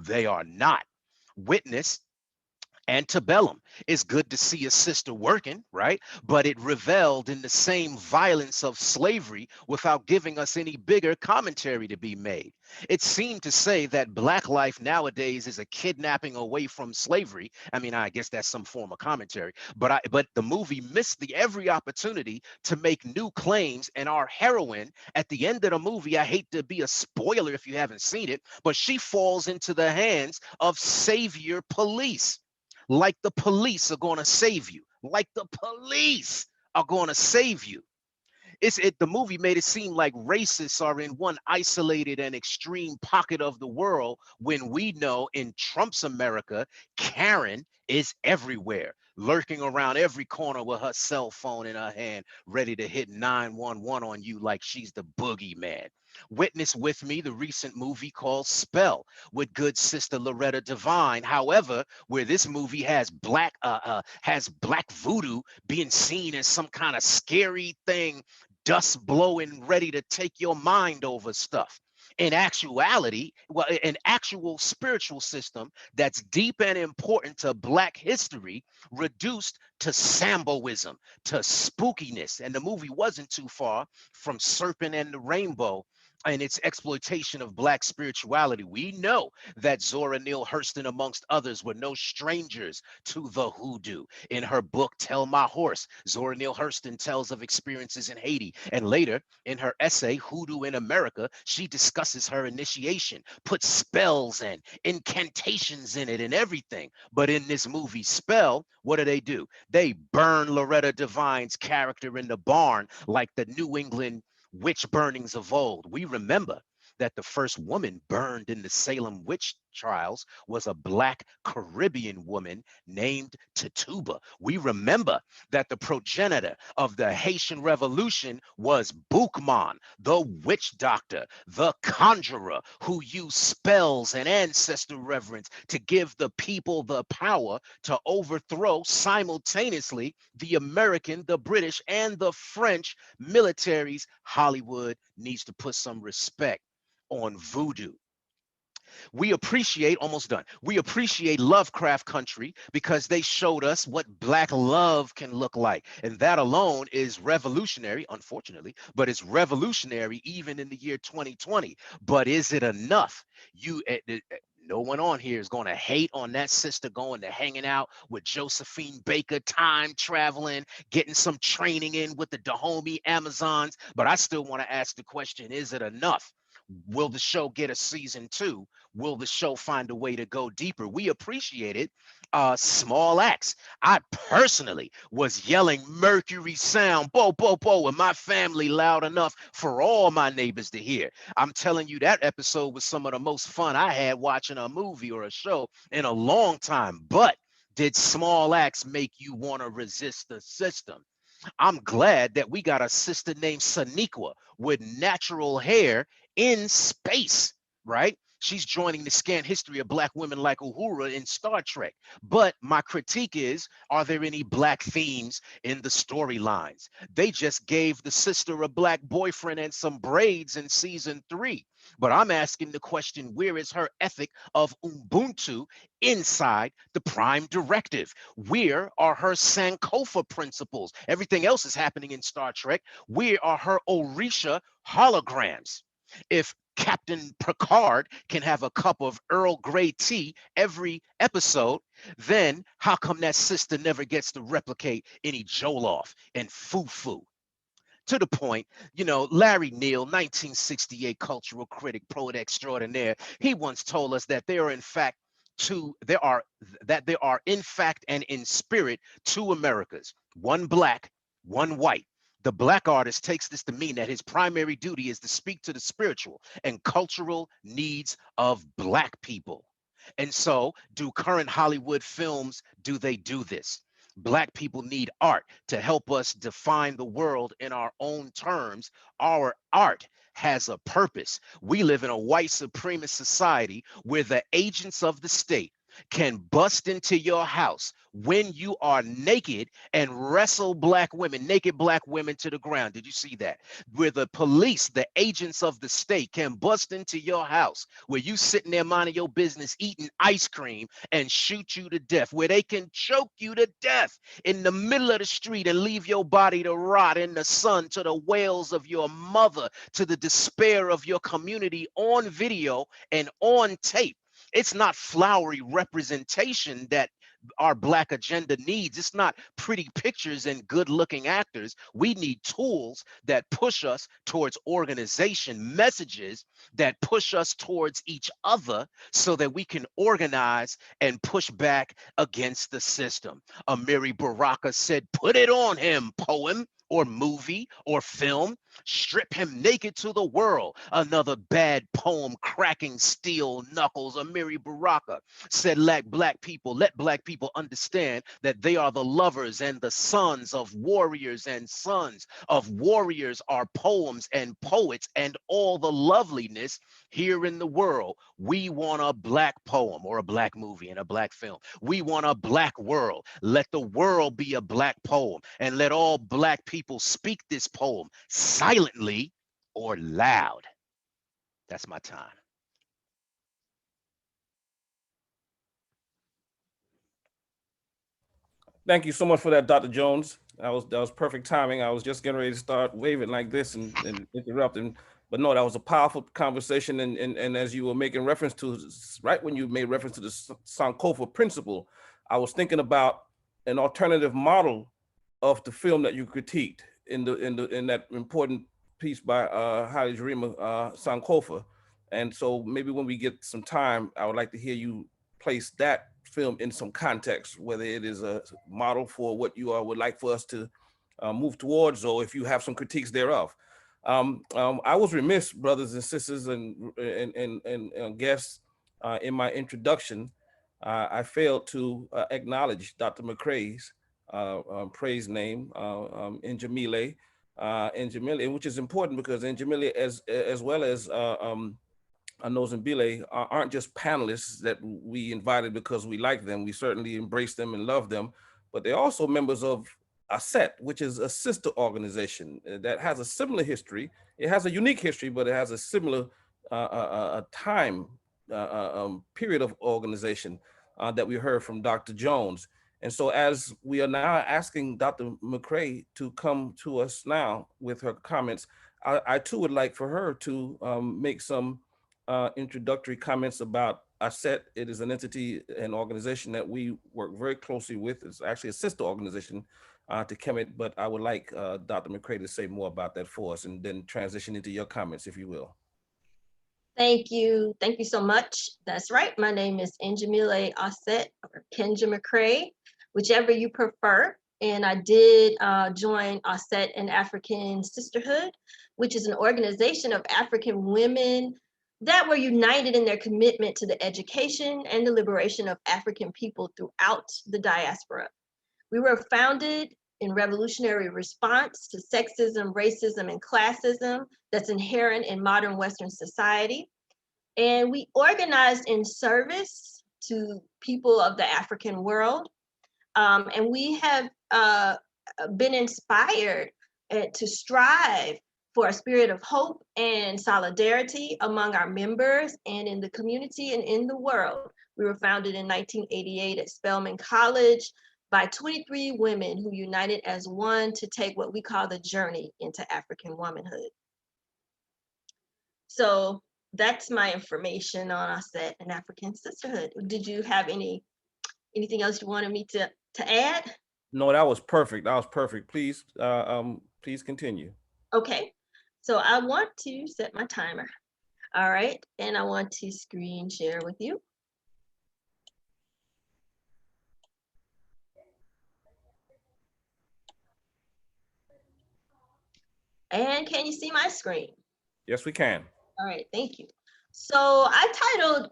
they are not. Witness Antebellum. It's good to see a sister working, right? But it reveled in the same violence of slavery without giving us any bigger commentary to be made. It seemed to say that Black life nowadays is a kidnapping away from slavery. I mean, I guess that's some form of commentary, but the movie missed the every opportunity to make new claims. And our heroine at the end of the movie, I hate to be a spoiler if you haven't seen it, but she falls into the hands of savior police, like the police are going to save you, like the police are going to save you. The movie made it seem like racists are in one isolated and extreme pocket of the world, when we know in Trump's America, Karen is everywhere, lurking around every corner with her cell phone in her hand, ready to hit 911 on you like she's the boogeyman. Witness with me the recent movie called Spell with good sister Loretta Devine. However, where this movie has black voodoo being seen as some kind of scary thing, dust blowing, ready to take your mind over stuff. In actuality, well, an actual spiritual system that's deep and important to Black history, reduced to Samboism, to spookiness. And the movie wasn't too far from Serpent and the Rainbow and its exploitation of Black spirituality. We know that Zora Neale Hurston, amongst others, were no strangers to the hoodoo. In her book, Tell My Horse, Zora Neale Hurston tells of experiences in Haiti. And later, in her essay, Hoodoo in America, she discusses her initiation, puts spells and incantations in it and everything. But in this movie, Spell, what do? They burn Loretta Devine's character in the barn like the New England witch burnings of old. We remember that the first woman burned in the Salem witch trials was a Black Caribbean woman named Tituba. We remember that the progenitor of the Haitian Revolution was Boukman, the witch doctor, the conjurer who used spells and ancestor reverence to give the people the power to overthrow simultaneously the American, the British, and the French militaries. Hollywood needs to put some respect on voodoo. We appreciate, almost done, we appreciate Lovecraft Country because they showed us what Black love can look like. And that alone is revolutionary, unfortunately, but it's revolutionary even in the year 2020. But is it enough? No one on here is going to hate on that sister going to hanging out with Josephine Baker, time traveling, getting some training in with the Dahomey Amazons. But I still want to ask the question, is it enough? Will the show get a season 2? Will the show find a way to go deeper? We appreciate it. Small acts. I personally was yelling Mercury sound, bo, bo, bo, in my family loud enough for all my neighbors to hear. I'm telling you, that episode was some of the most fun I had watching a movie or a show in a long time. But did small acts make you want to resist the system? I'm glad that we got a sister named Saniqua with natural hair in space, right? She's joining the scant history of black women like Uhura in Star Trek. But my critique is, are there any black themes in the storylines? They just gave the sister a black boyfriend and some braids in season 3. But I'm asking the question, where is her ethic of Ubuntu inside the Prime Directive? Where are her Sankofa principles? Everything else is happening in Star Trek. Where are her Orisha holograms? If Captain Picard can have a cup of Earl Grey tea every episode, then how come that sister never gets to replicate any Jollof and Fufu? To the point, Larry Neal, 1968 cultural critic, poet extraordinaire, he once told us that there are there are in fact and in spirit two Americas, one black, one white. The black artist takes this to mean that his primary duty is to speak to the spiritual and cultural needs of black people. And so, do current Hollywood films do they do this? Black people need art to help us define the world in our own terms. Our art has a purpose. We live in a white supremacist society where the agents of the state can bust into your house when you are naked and wrestle naked black women to the ground. Did you see that? Where the police, the agents of the state, can bust into your house where you sitting there minding your business eating ice cream and shoot you to death, where they can choke you to death in the middle of the street and leave your body to rot in the sun, to the wails of your mother, to the despair of your community on video and on tape. It's not flowery representation that our black agenda needs. It's not pretty pictures and good looking actors. We need tools that push us towards organization, messages that push us towards each other so that we can organize and push back against the system. Amiri Baraka said, put it on him, poem or movie or film. Strip him naked to the world. Another bad poem cracking steel knuckles. Amiri Baraka said, let black people understand that they are the lovers and the sons of warriors, and sons of warriors are poems and poets and all the loveliness here in the world. We want a black poem or a black movie and a black film. We want a black world. Let the world be a black poem, and let all black people speak this poem silently or loud. That's my time. Thank you so much for that, Dr. Jones. That was perfect timing. I was just getting ready to start waving like this and interrupting, but no, that was a powerful conversation. And as you were making reference to, right when you made reference to the Sankofa principle, I was thinking about an alternative model of the film that you critiqued in that important piece by Haile Sankofa. And so maybe when we get some time, I would like to hear you place that film in some context, whether it is a model for what you would like for us to move towards, or if you have some critiques thereof. I was remiss, brothers and sisters and guests, in my introduction. I failed to acknowledge Dr. McCrae's praise name, Njamile, which is important because Njamile, as well as Nozambile, aren't just panelists that we invited because we like them. We certainly embrace them and love them, but they're also members of ASET, which is a sister organization that has a similar history. It has a unique history, but it has a similar time period of organization that we heard from Dr. Jones. And so as we are now asking Dr. McCrae to come to us now with her comments, I too would like for her to make some introductory comments about ASET. It is an entity, an organization that we work very closely with. It's actually a sister organization to KMT, but I would like Dr. McCrae to say more about that for us and then transition into your comments, if you will. Thank you. Thank you so much. That's right. My name is Njamile Osset or Kenja McCrae, whichever you prefer. And I did join Osset and African Sisterhood, which is an organization of African women that were united in their commitment to the education and the liberation of African people throughout the diaspora. We were founded in revolutionary response to sexism, racism, and classism that's inherent in modern Western society. And we organized in service to people of the African world. And we have been inspired to strive for a spirit of hope and solidarity among our members and in the community and in the world. We were founded in 1988 at Spelman College by 23 women who united as one to take what we call the journey into African womanhood. So that's my information on Osset and African Sisterhood. Did you have anything else you wanted me to add? No, that was perfect. That was perfect. Please, please continue. Okay, so I want to set my timer. All right, and I want to screen share with you. And can you see my screen? Yes, we can. All right, thank you. So I titled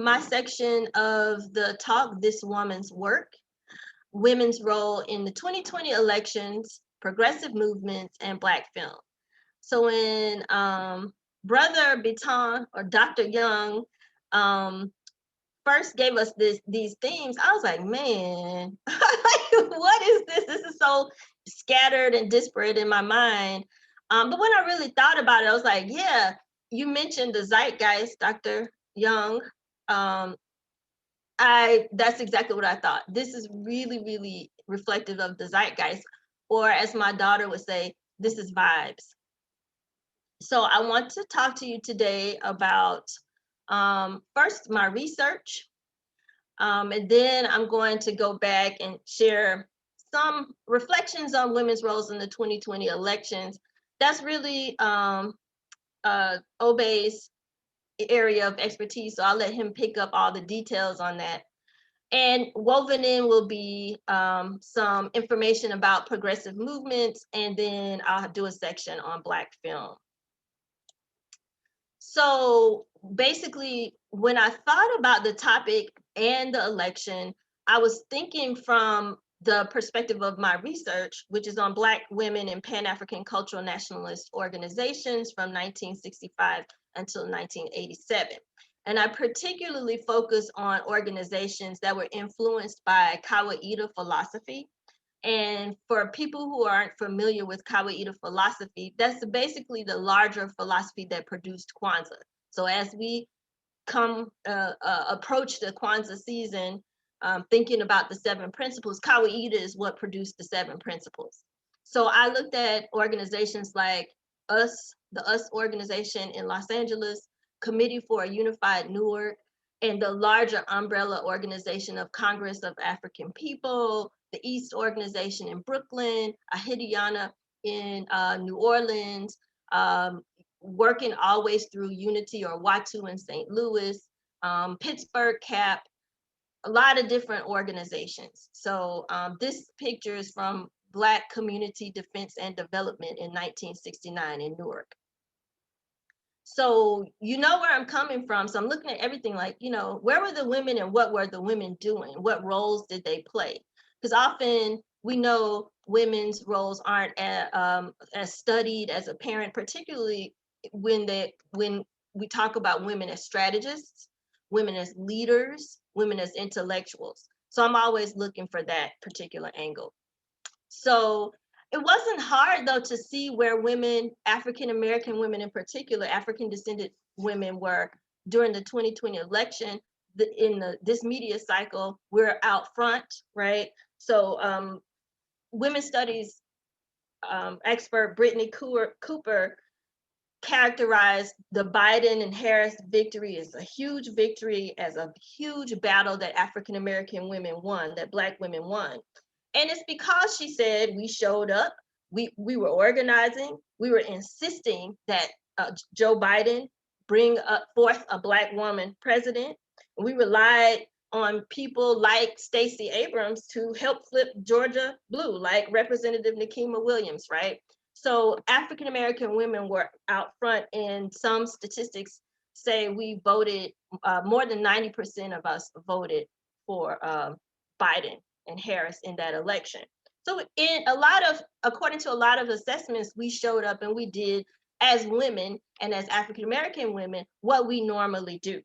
my section of the talk, This Woman's Work, Women's Role in the 2020 Elections, Progressive Movements, and Black Film. So when Brother Biton or Dr. Young first gave us these themes, I was like, man, what is this? This is so scattered and disparate in my mind. But when I really thought about it, I was like, yeah, you mentioned the zeitgeist, Dr. Young. That's exactly what I thought. This is really, really reflective of the zeitgeist, or as my daughter would say, this is vibes. So I want to talk to you today about first my research, and then I'm going to go back and share some reflections on women's roles in the 2020 elections. That's really Obe's area of expertise, so I'll let him pick up all the details on that. And woven in will be some information about progressive movements, and then I'll do a section on Black film. So basically, when I thought about the topic and the election, I was thinking from the perspective of my research, which is on Black women in Pan-African cultural nationalist organizations from 1965 until 1987. And I particularly focus on organizations that were influenced by Kawaida philosophy. And for people who aren't familiar with Kawaida philosophy, that's basically the larger philosophy that produced Kwanzaa. So as we approach the Kwanzaa season, thinking about the 7 principles, Kawaida is what produced the 7 principles. So I looked at organizations like US, the US organization in Los Angeles, Committee for a Unified Newark, and the larger umbrella organization of Congress of African People, the East Organization in Brooklyn, Ahidiana in New Orleans, working always through Unity or Watu in St. Louis, Pittsburgh CAP, a lot of different organizations. So this picture is from Black Community Defense and Development in 1969 in Newark. So you know where I'm coming from. So I'm looking at everything like, you know, where were the women and what were the women doing? What roles did they play? Because often we know women's roles aren't as studied, as apparent, particularly when we talk about women as strategists, women as leaders, women as intellectuals. So I'm always looking for that particular angle. So it wasn't hard though to see where women, African American women in particular, African descended women were during the 2020 election. This media cycle, we're out front, right? So women's studies expert Brittany Cooper characterized the Biden and Harris victory as a huge victory, as a huge battle that African American women won, that Black women won. And it's because she said we showed up, we were organizing, we were insisting that Joe Biden bring forth a Black woman president. We relied on people like Stacey Abrams to help flip Georgia blue, like Representative Nikema Williams, right? So African-American women were out front, and some statistics say we voted, more than 90% of us voted for Biden and Harris in that election. So according to a lot of assessments, we showed up and we did, as women and as African-American women, what we normally do.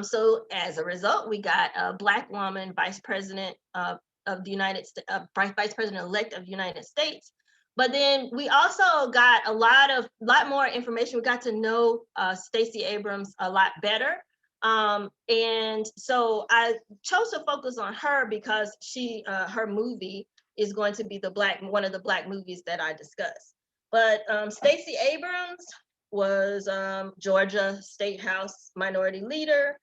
So as a result, we got a Black woman vice president of the United States, vice president-elect of the United States. But then we also got a lot more information. We got to know Stacey Abrams a lot better. And so I chose to focus on her because her movie is going to be one of the Black movies that I discuss. But Stacey Abrams was Georgia State House Minority Leader.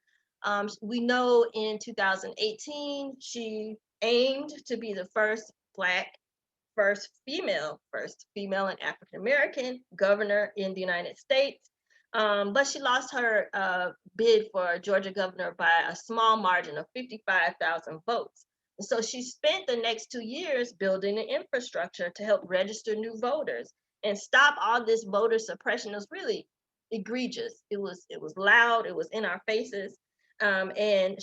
We know in 2018, she aimed to be the first female and African-American governor in the United States. But she lost her bid for Georgia governor by a small margin of 55,000 votes. And so she spent the next 2 years building an infrastructure to help register new voters and stop all this voter suppression. It was really egregious. It was loud. It was in our faces. And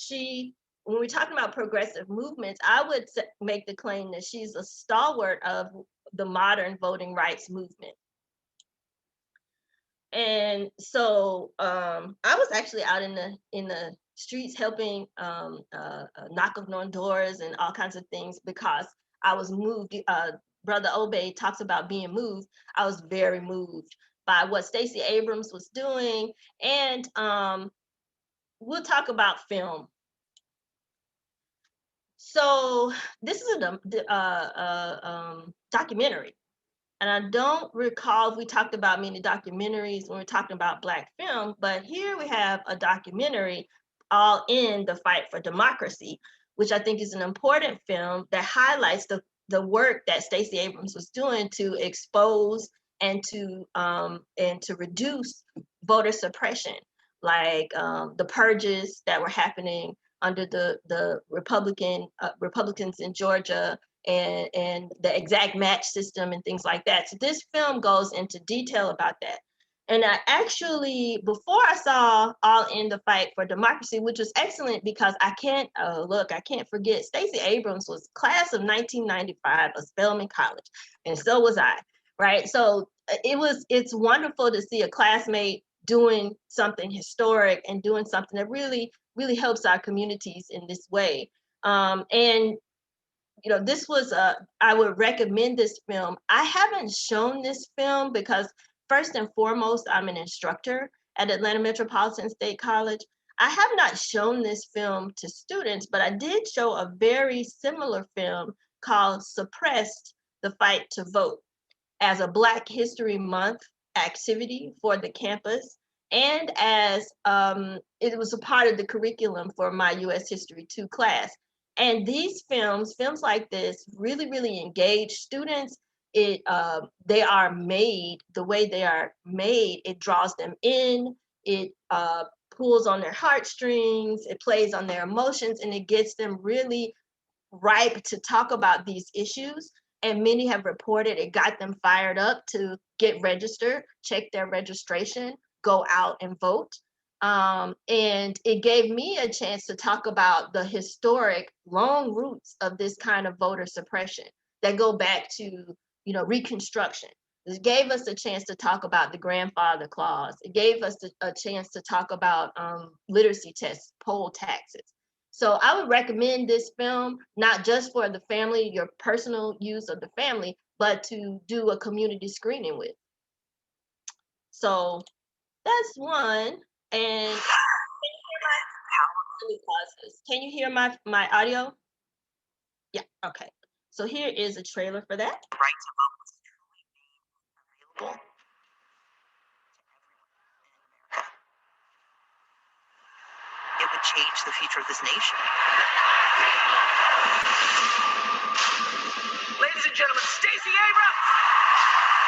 when we're talking about progressive movements, I would make the claim that she's a stalwart of the modern voting rights movement. And so I was actually out in the streets helping knock on doors and all kinds of things because I was moved. Brother Obey talks about being moved. I was very moved by what Stacey Abrams was doing. And we'll talk about film. So this is a documentary. And I don't recall if we talked about many documentaries when we're talking about Black film, but here we have a documentary all in the fight for democracy, which I think is an important film that highlights the work that Stacey Abrams was doing to expose and to reduce voter suppression, like the purges that were happening under the Republicans in Georgia, and the exact match system and things like that. So this film goes into detail about that. And I actually, before I saw All in the Fight for Democracy, which was excellent because I can't forget, Stacey Abrams was class of 1995 of Spelman College, and so was I, right? So it's wonderful to see a classmate doing something historic and doing something that really, really helps our communities in this way. And this was I would recommend this film. I haven't shown this film because first and foremost, I'm an instructor at Atlanta Metropolitan State College. I have not shown this film to students, but I did show a very similar film called Suppressed: The Fight to Vote as a Black History Month activity for the campus, and as it was a part of the curriculum for my U.S. History 2 class. And these films like this really, really engage students. They are made, the way they are made, it draws them in, it pulls on their heartstrings, it plays on their emotions, and it gets them really ripe to talk about these issues. And many have reported it got them fired up to get registered, check their registration, go out and vote. And it gave me a chance to talk about the historic long roots of this kind of voter suppression that go back to, Reconstruction. It gave us a chance to talk about the grandfather clause. It gave us a chance to talk about literacy tests, poll taxes. So I would recommend this film, not just for the family, your personal use of the family, but to do a community screening with. So that's one. And can you hear my audio? Yeah, okay. So here is a trailer for that. Right to vote was truly made available. It would change the future of this nation. Ladies and gentlemen, Stacey Abrams!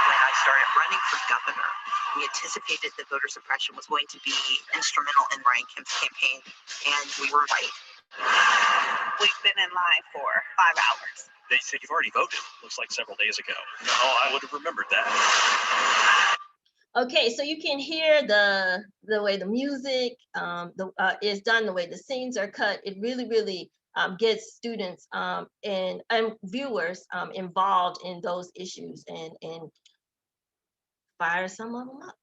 When I started running for governor, We anticipated that voter suppression was going to be instrumental in Ryan Kemp's campaign, and we were right. We've been in line for 5 hours. They said you've already voted. Looks like several days ago. No, I would have remembered that. Okay, so you can hear the way the music is done, the way the scenes are cut. It really gets students and viewers involved in those issues and fire some of them up.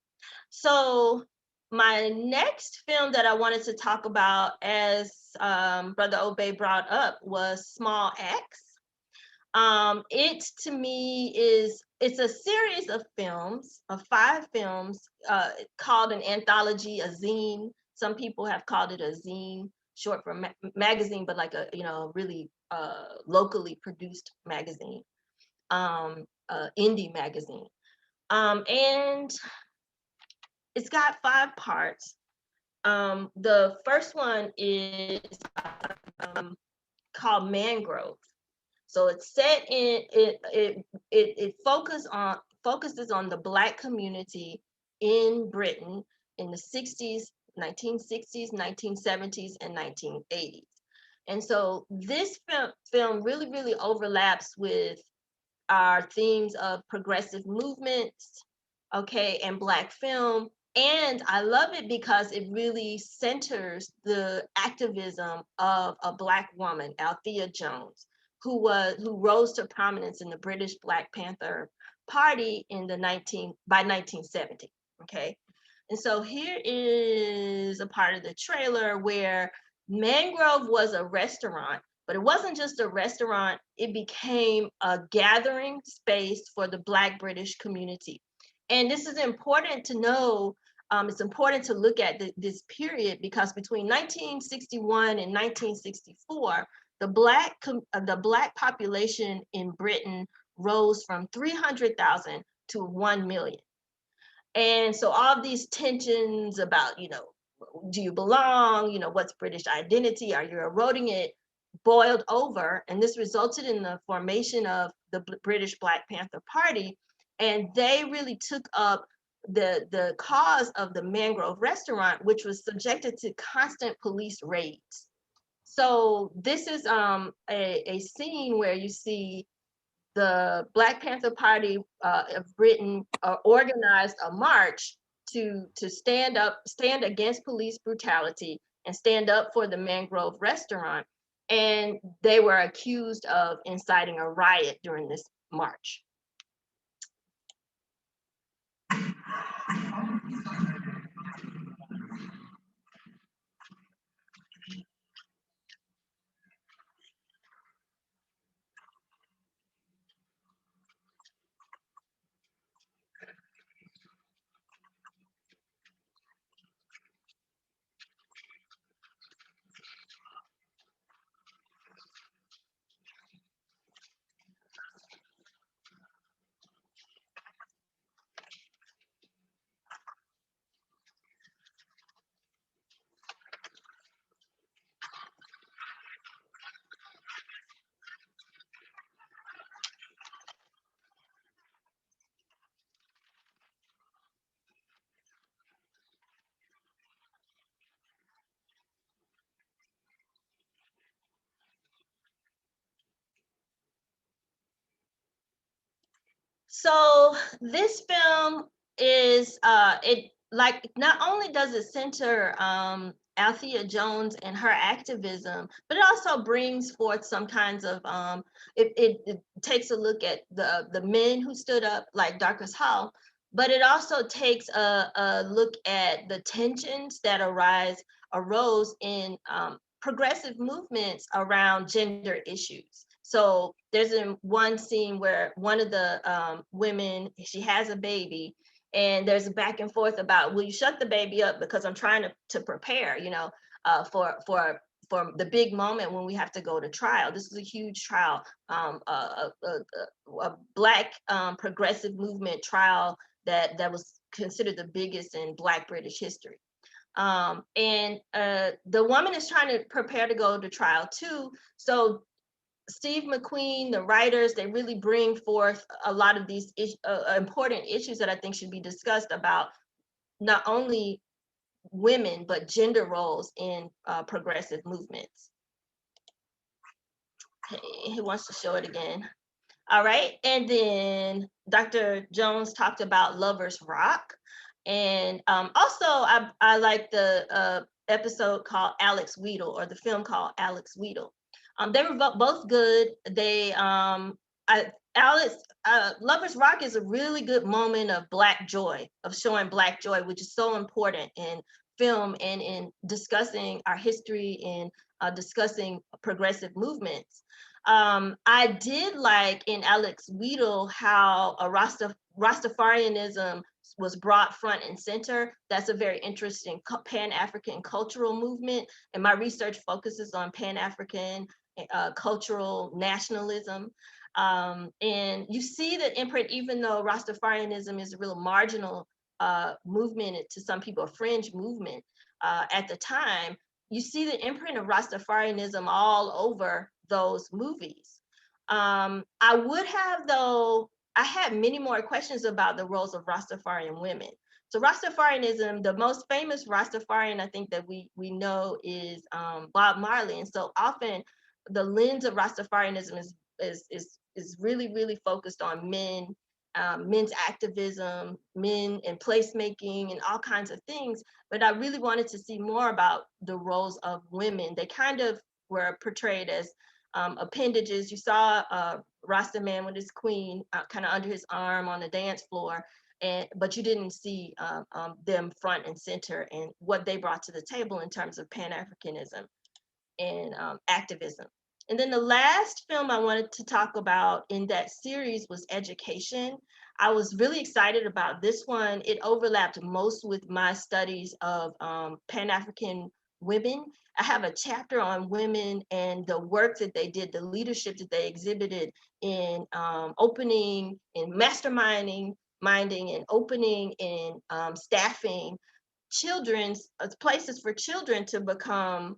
So my next film that I wanted to talk about, as Brother Obey brought up, was Small Axe. It to me it's a series of films, of 5 films, called an anthology, a zine. Some people have called it a zine, short for magazine, but like a really locally produced magazine, indie magazine. And it's got 5 parts. The first one is called Mangrove. So it's set in it focuses on the Black community in Britain in the 60s, 1960s, 1970s, and 1980s. And so this film really overlaps with our themes of progressive movements, okay, and Black film. And I love it because it really centers the activism of a Black woman, Althea Jones, who rose to prominence in the British Black Panther Party by 1970. Okay. And so here is a part of the trailer where Mangrove was a restaurant, but it wasn't just a restaurant, it became a gathering space for the Black British community. And this is important to know. It's important to look at this period because between 1961 and 1964, the Black population in Britain rose from 300,000 to 1 million. And so all of these tensions about, do you belong? What's British identity? Are you eroding it? Boiled over, and this resulted in the formation of the British Black Panther Party. And they really took up the cause of the Mangrove restaurant, which was subjected to constant police raids. So this is a scene where you see the Black Panther Party of Britain organized a march to stand against police brutality and stand up for the Mangrove restaurant. And they were accused of inciting a riot during this march. So this film is it like not only does it center Althea Jones and her activism, but it also brings forth some kinds of it takes a look at the men who stood up, like Darcus Hall, but it also takes a look at the tensions that arose in progressive movements around gender issues. So there's one scene where one of the women, she has a baby, and there's a back and forth about, will you shut the baby up because I'm trying to prepare, for the big moment when we have to go to trial. This is a huge trial, a Black progressive movement trial that was considered the biggest in Black British history. And the woman is trying to prepare to go to trial too. So Steve McQueen, the writers, they really bring forth a lot of these important issues that I think should be discussed about not only women, but gender roles in progressive movements. Okay, he wants to show it again. All right, and then Dr. Jones talked about Lovers Rock. And also, I like the episode called Alex Wheatle, or the film called Alex Wheatle. They were both good. Lovers Rock is a really good moment of Black joy, of showing Black joy, which is so important in film and in discussing our history and discussing progressive movements. I did like in Alex Wheatle how Rastafarianism was brought front and center. That's a very interesting Pan-African cultural movement, and my research focuses on Pan-African cultural nationalism. And you see that imprint, even though Rastafarianism is a real marginal movement to some people, a fringe movement at the time, you see the imprint of Rastafarianism all over those movies. I would have, though, I had many more questions about the roles of Rastafarian women. So Rastafarianism, the most famous Rastafarian I think that we know is Bob Marley. And so often the lens of Rastafarianism is really, really focused on men, men's activism, men and placemaking and all kinds of things. But I really wanted to see more about the roles of women. They kind of were portrayed as appendages. You saw Rasta man with his queen kind of under his arm on the dance floor, but you didn't see them front and center and what they brought to the table in terms of Pan-Africanism and activism. And then the last film I wanted to talk about in that series was Education. I was really excited about this one. It overlapped most with my studies of Pan-African women. I have a chapter on women and the work that they did, the leadership that they exhibited in opening and masterminding, minding and opening and staffing children's places for children to become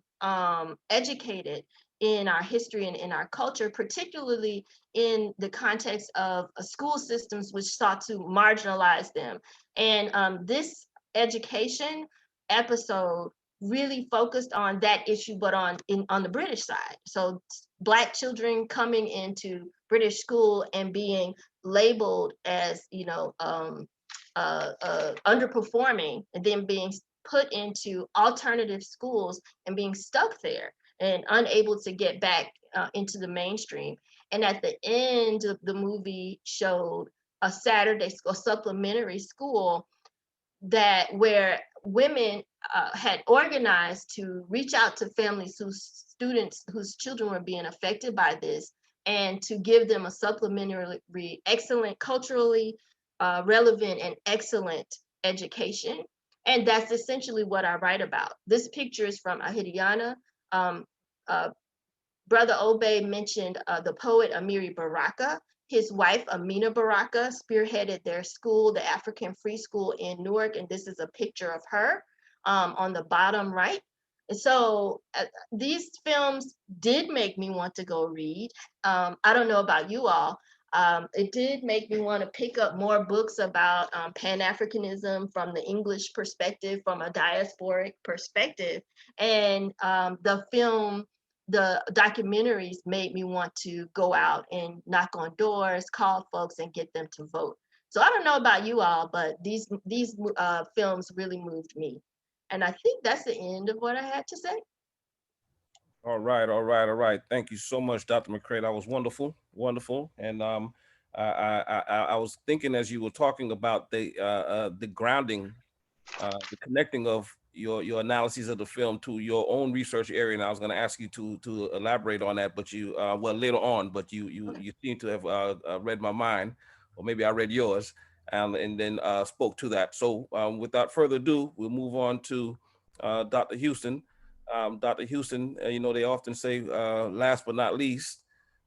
educated in our history and in our culture, particularly in the context of school systems which sought to marginalize them. And this education episode really focused on that issue, but on the British side. So Black children coming into British school and being labeled as, underperforming and then being put into alternative schools and being stuck there and unable to get back into the mainstream. And at the end of the movie showed a Saturday school, supplementary school where women had organized to reach out to families whose children were being affected by this, and to give them a supplementary, excellent, culturally relevant and excellent education. And that's essentially what I write about. This picture is from Ahidiana. Brother Obey mentioned the poet Amiri Baraka. His wife, Amina Baraka, spearheaded their school, the African Free School in Newark, and this is a picture of her on the bottom right. And so these films did make me want to go read. I don't know about you all. It did make me want to pick up more books about Pan-Africanism from the English perspective, from a diasporic perspective. And the documentaries made me want to go out and knock on doors, call folks, and get them to vote. So I don't know about you all, but these films really moved me. And I think that's the end of what I had to say. All right, all right, all right. Thank you so much, Dr. McCray. That was wonderful, wonderful. And I was thinking as you were talking about the grounding, the connecting of your analyses of the film to your own research area, and I was going to ask you to elaborate on that, but you well later on, but you seem to have read my mind, or maybe I read yours, and then spoke to that. So without further ado, we'll move on to Dr. Houston. Dr. Houston, they often say last but not least.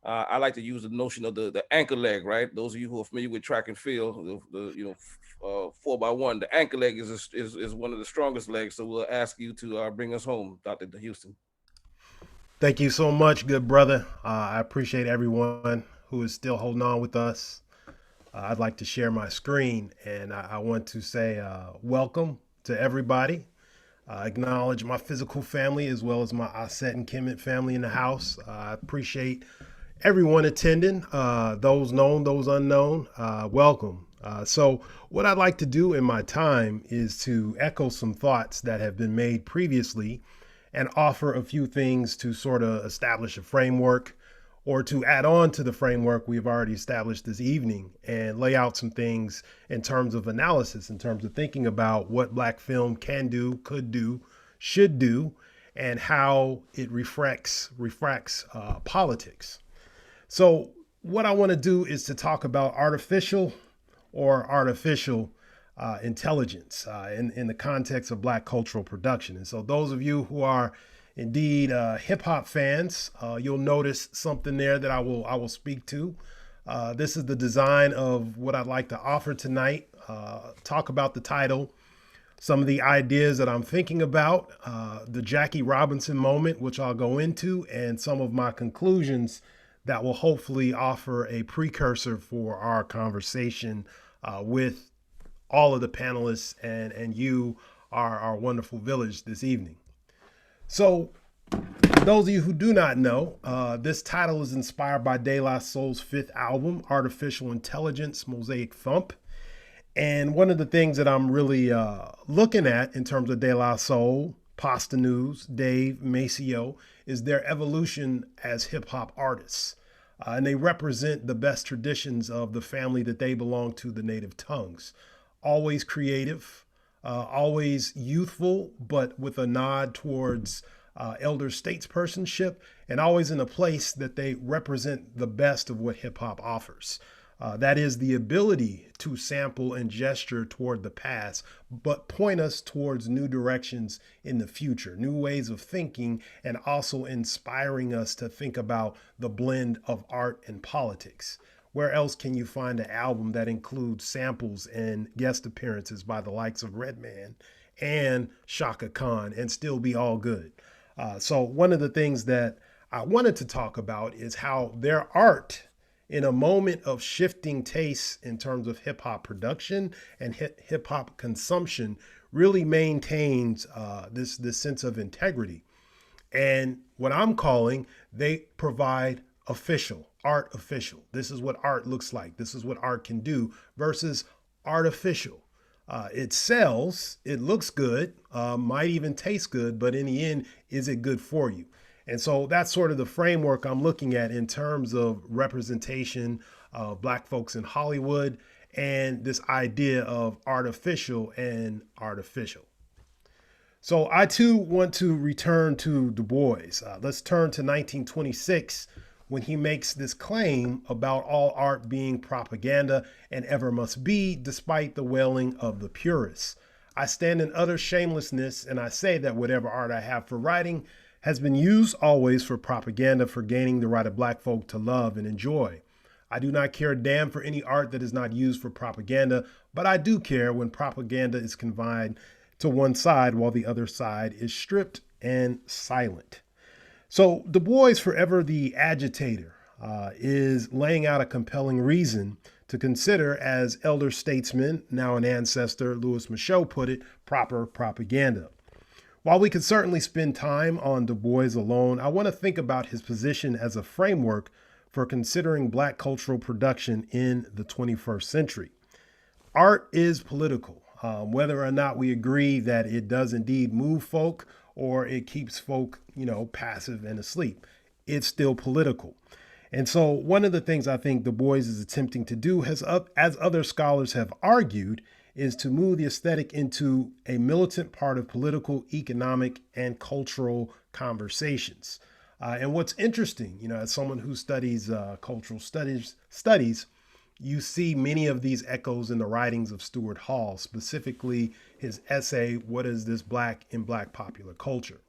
I like to use the notion of the anchor leg, right? Those of you who are familiar with track and field, the 4x1, the anchor leg is one of the strongest legs. So we'll ask you to bring us home, Dr. Houston. Thank you so much, good brother. I appreciate everyone who is still holding on with us. I'd like to share my screen, and I want to say welcome to everybody. Acknowledge my physical family as well as my Aset and Kemet family in the house. I appreciate everyone attending, those known, those unknown. Welcome. So, what I'd like to do in my time is to echo some thoughts that have been made previously and offer a few things to sort of establish a framework or to add on to the framework we've already established this evening and lay out some things in terms of analysis, in terms of thinking about what Black film can do, could do, should do, and how it refracts politics. So, what I want to do is to talk about artificial intelligence in the context of Black cultural production. And so, those of you who are indeed hip hop fans, you'll notice something there that I will speak to. This is the design of what I'd like to offer tonight. Talk about the title, some of the ideas that I'm thinking about, the Jackie Robinson moment, which I'll go into, and some of my conclusions that will hopefully offer a precursor for our conversation with all of the panelists and you, our wonderful village this evening. So, for those of you who do not know, this title is inspired by De La Soul's fifth album, Artificial Intelligence, Mosaic Thump. And one of the things that I'm really looking at in terms of De La Soul, Pasta News, Dave, Maceo, is their evolution as hip hop artists. And they represent the best traditions of the family that they belong to, the native tongues. Always creative, always youthful, but with a nod towards elder statespersonship, and always in a place that they represent the best of what hip hop offers. That is the ability to sample and gesture toward the past, but point us towards new directions in the future, new ways of thinking, and also inspiring us to think about the blend of art and politics. Where else can you find an album that includes samples and guest appearances by the likes of Redman and Shaka Khan and still be all good? So one of the things that I wanted to talk about is how their art, in a moment of shifting tastes in terms of hip hop production and hip hop consumption, really maintains this sense of integrity. And what I'm calling, they provide art official. This is what art looks like. This is what art can do versus artificial. It sells, it looks good, might even taste good, but in the end, is it good for you? And so that's sort of the framework I'm looking at in terms of representation of Black folks in Hollywood and this idea of artificial and artificial. So I too want to return to Du Bois. Let's turn to 1926 when he makes this claim about all art being propaganda and ever must be, despite the wailing of the purists. I stand in utter shamelessness and I say that whatever art I have for writing has been used always for propaganda, for gaining the right of Black folk to love and enjoy. I do not care a damn for any art that is not used for propaganda, but I do care when propaganda is confined to one side while the other side is stripped and silent. So Du Bois, forever the agitator, is laying out a compelling reason to consider, as elder statesman, now an ancestor, Louis Michaud put it, proper propaganda. While we could certainly spend time on Du Bois alone, I want to think about his position as a framework for considering Black cultural production in the 21st century. Art is political, whether or not we agree that it does indeed move folk or it keeps folk, passive and asleep. It's still political. And so one of the things I think Du Bois is attempting to do, as other scholars have argued, is to move the aesthetic into a militant part of political, economic, and cultural conversations. And what's interesting, as someone who studies cultural studies, you see many of these echoes in the writings of Stuart Hall, specifically his essay, What is This Black in Black Popular Culture?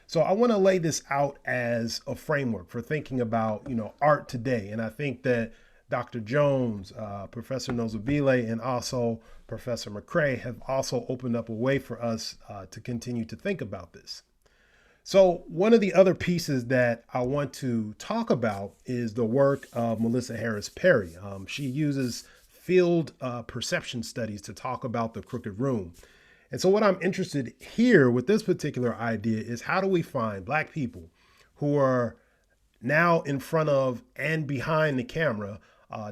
So I want to lay this out as a framework for thinking about, art today. And I think that Dr. Jones, Professor Nozabile, and also Professor McCrae have also opened up a way for us to continue to think about this. So one of the other pieces that I want to talk about is the work of Melissa Harris Perry. She uses field perception studies to talk about the crooked room. And so what I'm interested here with this particular idea is how do we find Black people who are now in front of and behind the camera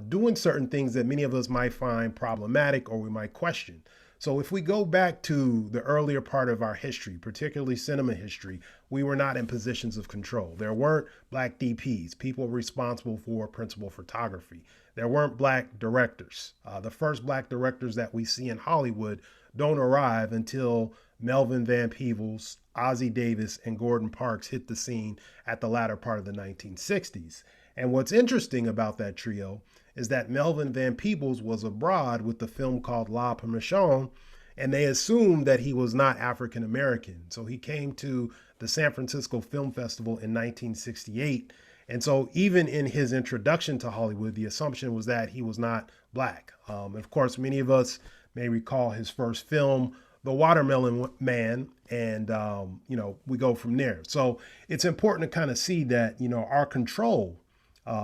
doing certain things that many of us might find problematic or we might question. So if we go back to the earlier part of our history, particularly cinema history, we were not in positions of control. There weren't Black DPs, people responsible for principal photography. There weren't Black directors. The first Black directors that we see in Hollywood don't arrive until Melvin Van Peebles, Ossie Davis, and Gordon Parks hit the scene at the latter part of the 1960s. And what's interesting about that trio is that Melvin Van Peebles was abroad with the film called La Permission, and they assumed that he was not African American. So he came to the San Francisco Film Festival in 1968. And so even in his introduction to Hollywood, the assumption was that he was not Black. Of course, many of us may recall his first film, The Watermelon Man, and we go from there. So it's important to kind of see that our control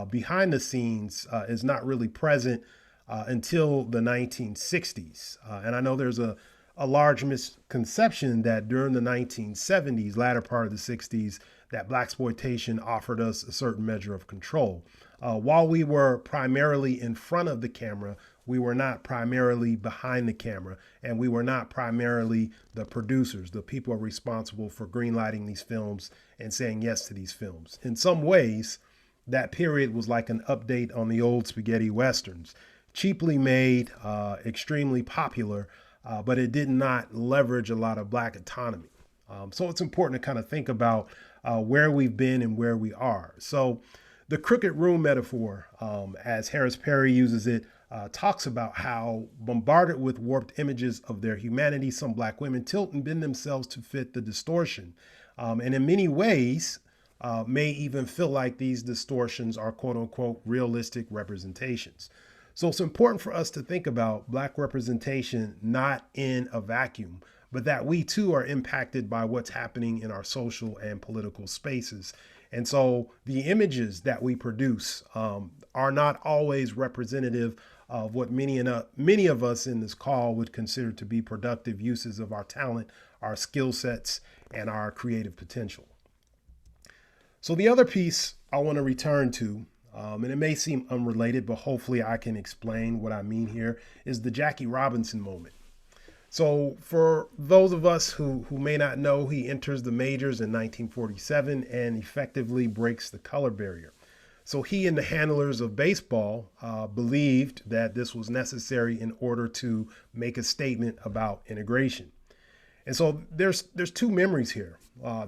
behind the scenes is not really present until the 1960s. And I know there's a large misconception that during the 1970s, latter part of the 60s, that blaxploitation offered us a certain measure of control. While we were primarily in front of the camera, we were not primarily behind the camera, and we were not primarily the producers, the people responsible for greenlighting these films and saying yes to these films. In some ways, that period was like an update on the old spaghetti westerns, cheaply made, extremely popular, but it did not leverage a lot of Black autonomy. So it's important to kind of think about where we've been and where we are. So the crooked room metaphor, as Harris Perry uses it, talks about how, bombarded with warped images of their humanity, some Black women tilt and bend themselves to fit the distortion. And in many ways, may even feel like these distortions are quote unquote realistic representations. So it's important for us to think about Black representation not in a vacuum, but that we too are impacted by what's happening in our social and political spaces. And so the images that we produce are not always representative of what many of us in this call would consider to be productive uses of our talent, our skill sets, and our creative potential. So the other piece I want to return to, and it may seem unrelated, but hopefully I can explain what I mean here, is the Jackie Robinson moment. So for those of us who may not know, he enters the majors in 1947 and effectively breaks the color barrier. So he and the handlers of baseball believed that this was necessary in order to make a statement about integration. And so there's two memories here.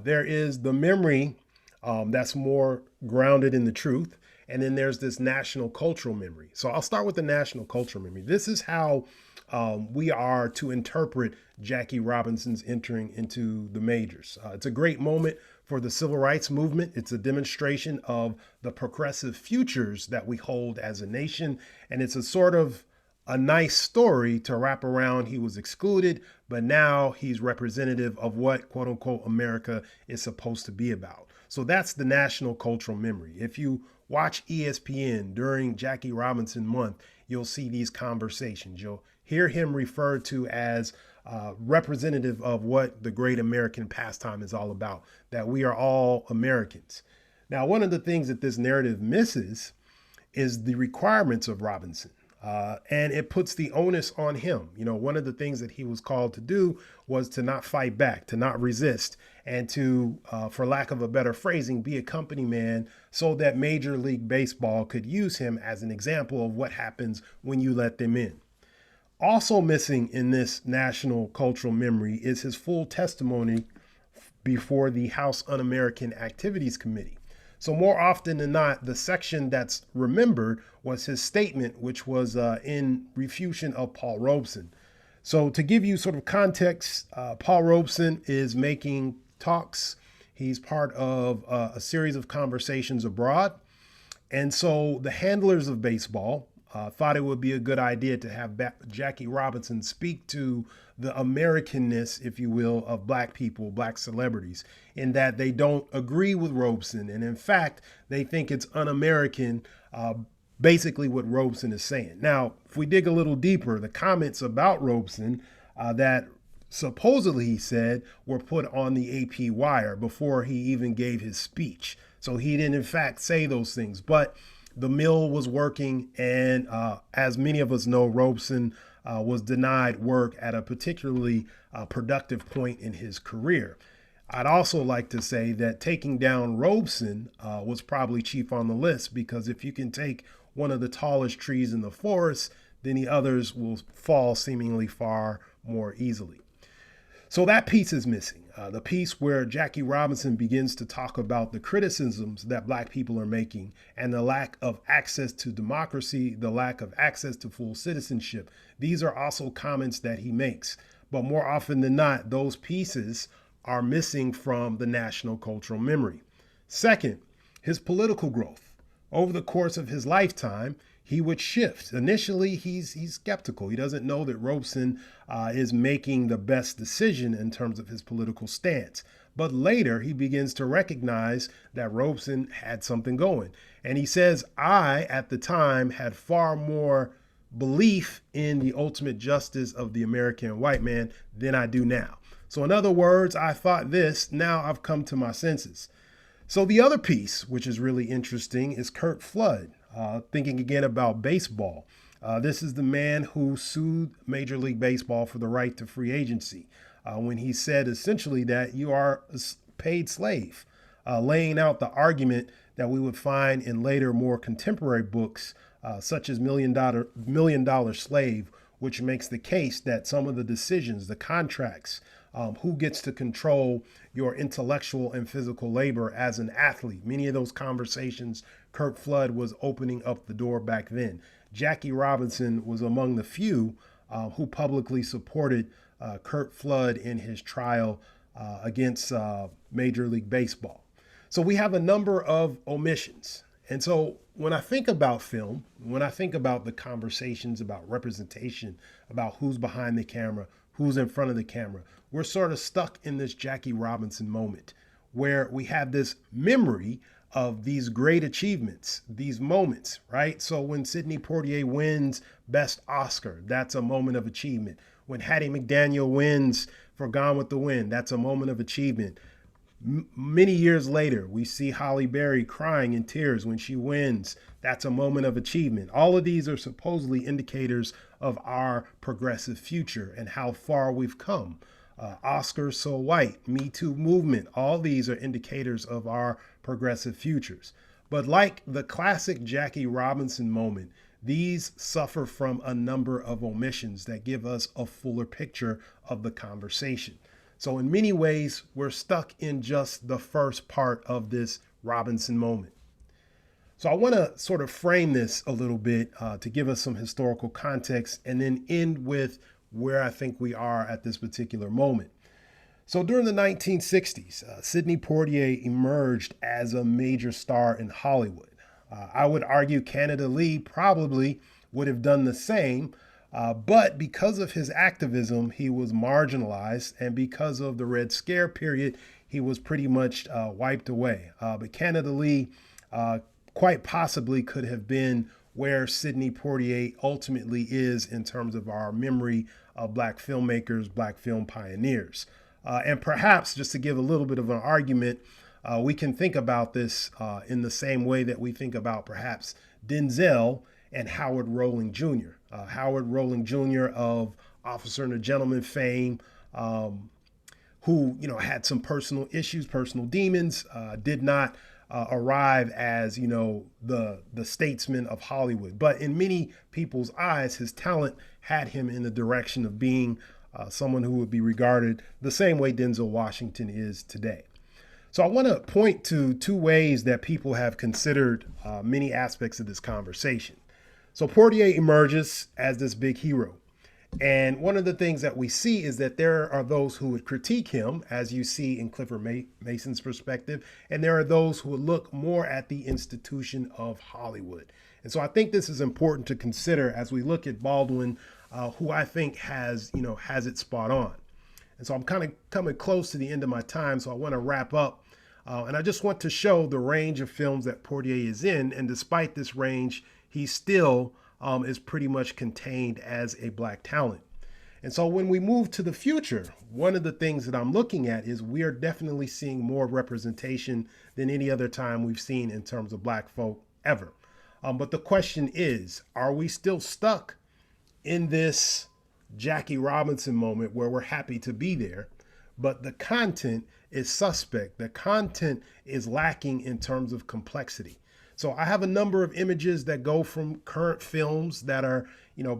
There is the memory that's more grounded in the truth. And then there's this national cultural memory. So I'll start with the national cultural memory. This is how we are to interpret Jackie Robinson's entering into the majors. It's a great moment for the civil rights movement. It's a demonstration of the progressive futures that we hold as a nation. And it's a sort of a nice story to wrap around. He was excluded, but now he's representative of what, quote unquote, America is supposed to be about. So that's the national cultural memory. If you watch ESPN during Jackie Robinson month, you'll see these conversations. You'll hear him referred to as representative of what the great American pastime is all about, that we are all Americans. Now, one of the things that this narrative misses is the requirements of Robinson. And it puts the onus on him. One of the things that he was called to do was to not fight back, to not resist, and to, for lack of a better phrasing, be a company man so that Major League Baseball could use him as an example of what happens when you let them in. Also missing in this national cultural memory is his full testimony before the House Un-American Activities Committee. So more often than not, the section that's remembered was his statement, which was in refutation of Paul Robeson. So to give you sort of context, Paul Robeson is making talks. He's part of a series of conversations abroad. And so the handlers of baseball thought it would be a good idea to have Jackie Robinson speak to the Americanness, if you will, of Black people, Black celebrities, in that they don't agree with Robeson. And in fact, they think it's un-American, basically what Robeson is saying. Now, if we dig a little deeper, the comments about Robeson that supposedly he said were put on the AP wire before he even gave his speech. So he didn't in fact say those things, but the mill was working. And as many of us know, Robeson was denied work at a particularly productive point in his career. I'd also like to say that taking down Robeson was probably chief on the list, because if you can take one of the tallest trees in the forest, then the others will fall seemingly far more easily. So that piece is missing. The piece where Jackie Robinson begins to talk about the criticisms that Black people are making and the lack of access to democracy, the lack of access to full citizenship. These are also comments that he makes. But more often than not, those pieces are missing from the national cultural memory. Second, his political growth. Over the course of his lifetime, he would shift. Initially, he's skeptical. He doesn't know that Robeson is making the best decision in terms of his political stance. But later, he begins to recognize that Robeson had something going. And he says, I, at the time, had far more belief in the ultimate justice of the American white man than I do now. So in other words, I thought this, now I've come to my senses. So the other piece, which is really interesting, is Curt Flood. Thinking again about baseball. This is the man who sued Major League Baseball for the right to free agency when he said essentially that you are a paid slave, laying out the argument that we would find in later, more contemporary books, such as Million Dollar Slave, which makes the case that some of the decisions, the contracts, who gets to control your intellectual and physical labor as an athlete. Many of those conversations, Curt Flood was opening up the door back then. Jackie Robinson was among the few who publicly supported Curt Flood in his trial against Major League Baseball. So we have a number of omissions. And so when I think about film, when I think about the conversations about representation, about who's behind the camera, who's in front of the camera, we're sort of stuck in this Jackie Robinson moment where we have this memory of these great achievements, these moments, right? So when Sidney Poitier wins Best Oscar, that's a moment of achievement. When Hattie McDaniel wins for Gone with the Wind, that's a moment of achievement. Many years later, we see Halle Berry crying in tears when she wins. That's a moment of achievement. All of these are supposedly indicators of our progressive future and how far we've come. Oscars So White, Me Too movement, all these are indicators of our progressive futures. But like the classic Jackie Robinson moment, these suffer from a number of omissions that give us a fuller picture of the conversation. So in many ways, we're stuck in just the first part of this Robinson moment. So I want to sort of frame this a little bit to give us some historical context and then end with where I think we are at this particular moment. So during the 1960s, Sidney Poitier emerged as a major star in Hollywood. I would argue Canada Lee probably would have done the same, but because of his activism, he was marginalized, and because of the Red Scare period, he was pretty much wiped away. But Canada Lee quite possibly could have been where Sidney Poitier ultimately is in terms of our memory of Black filmmakers, Black film pioneers. And perhaps just to give a little bit of an argument, we can think about this in the same way that we think about perhaps Denzel and Howard Rowling Jr. Howard Rowling Jr. of Officer and a Gentleman fame, who had some personal issues, personal demons, did not arrive as the statesman of Hollywood. But in many people's eyes, his talent had him in the direction of being someone who would be regarded the same way Denzel Washington is today. So I want to point to two ways that people have considered many aspects of this conversation. So Poitier emerges as this big hero. And one of the things that we see is that there are those who would critique him, as you see in Clifford Mason's perspective, and there are those who would look more at the institution of Hollywood. And so I think this is important to consider as we look at Baldwin, who I think has it spot on. And so I'm kind of coming close to the end of my time, so I want to wrap up. And I just want to show the range of films that Portier is in. And despite this range, he still is pretty much contained as a Black talent. And so when we move to the future, one of the things that I'm looking at is we are definitely seeing more representation than any other time we've seen in terms of Black folk ever. But the question is, are we still stuck in this Jackie Robinson moment where we're happy to be there, but the content is suspect? The content is lacking in terms of complexity. So I have a number of images that go from current films that are,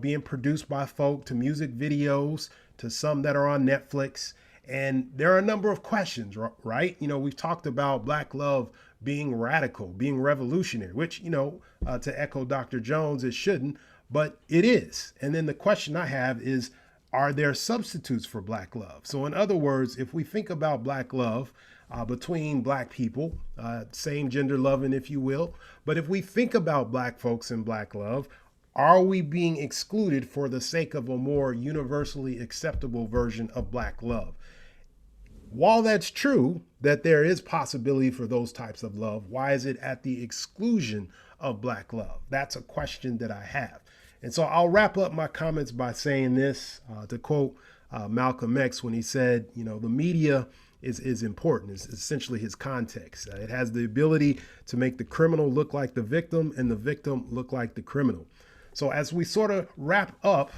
being produced by folk to music videos to some that are on Netflix. And there are a number of questions, right? We've talked about Black love being radical, being revolutionary, which, to echo Dr. Jones, it shouldn't, but it is. And then the question I have is, are there substitutes for Black love? So in other words, if we think about Black love between Black people, same gender loving, if you will, but if we think about Black folks and Black love, are we being excluded for the sake of a more universally acceptable version of Black love? While that's true, that there is possibility for those types of love, why is it at the exclusion of Black love? That's a question that I have. And so I'll wrap up my comments by saying this, to quote Malcolm X when he said, the media is important. It's essentially his context. It has the ability to make the criminal look like the victim and the victim look like the criminal. So as we sort of wrap up,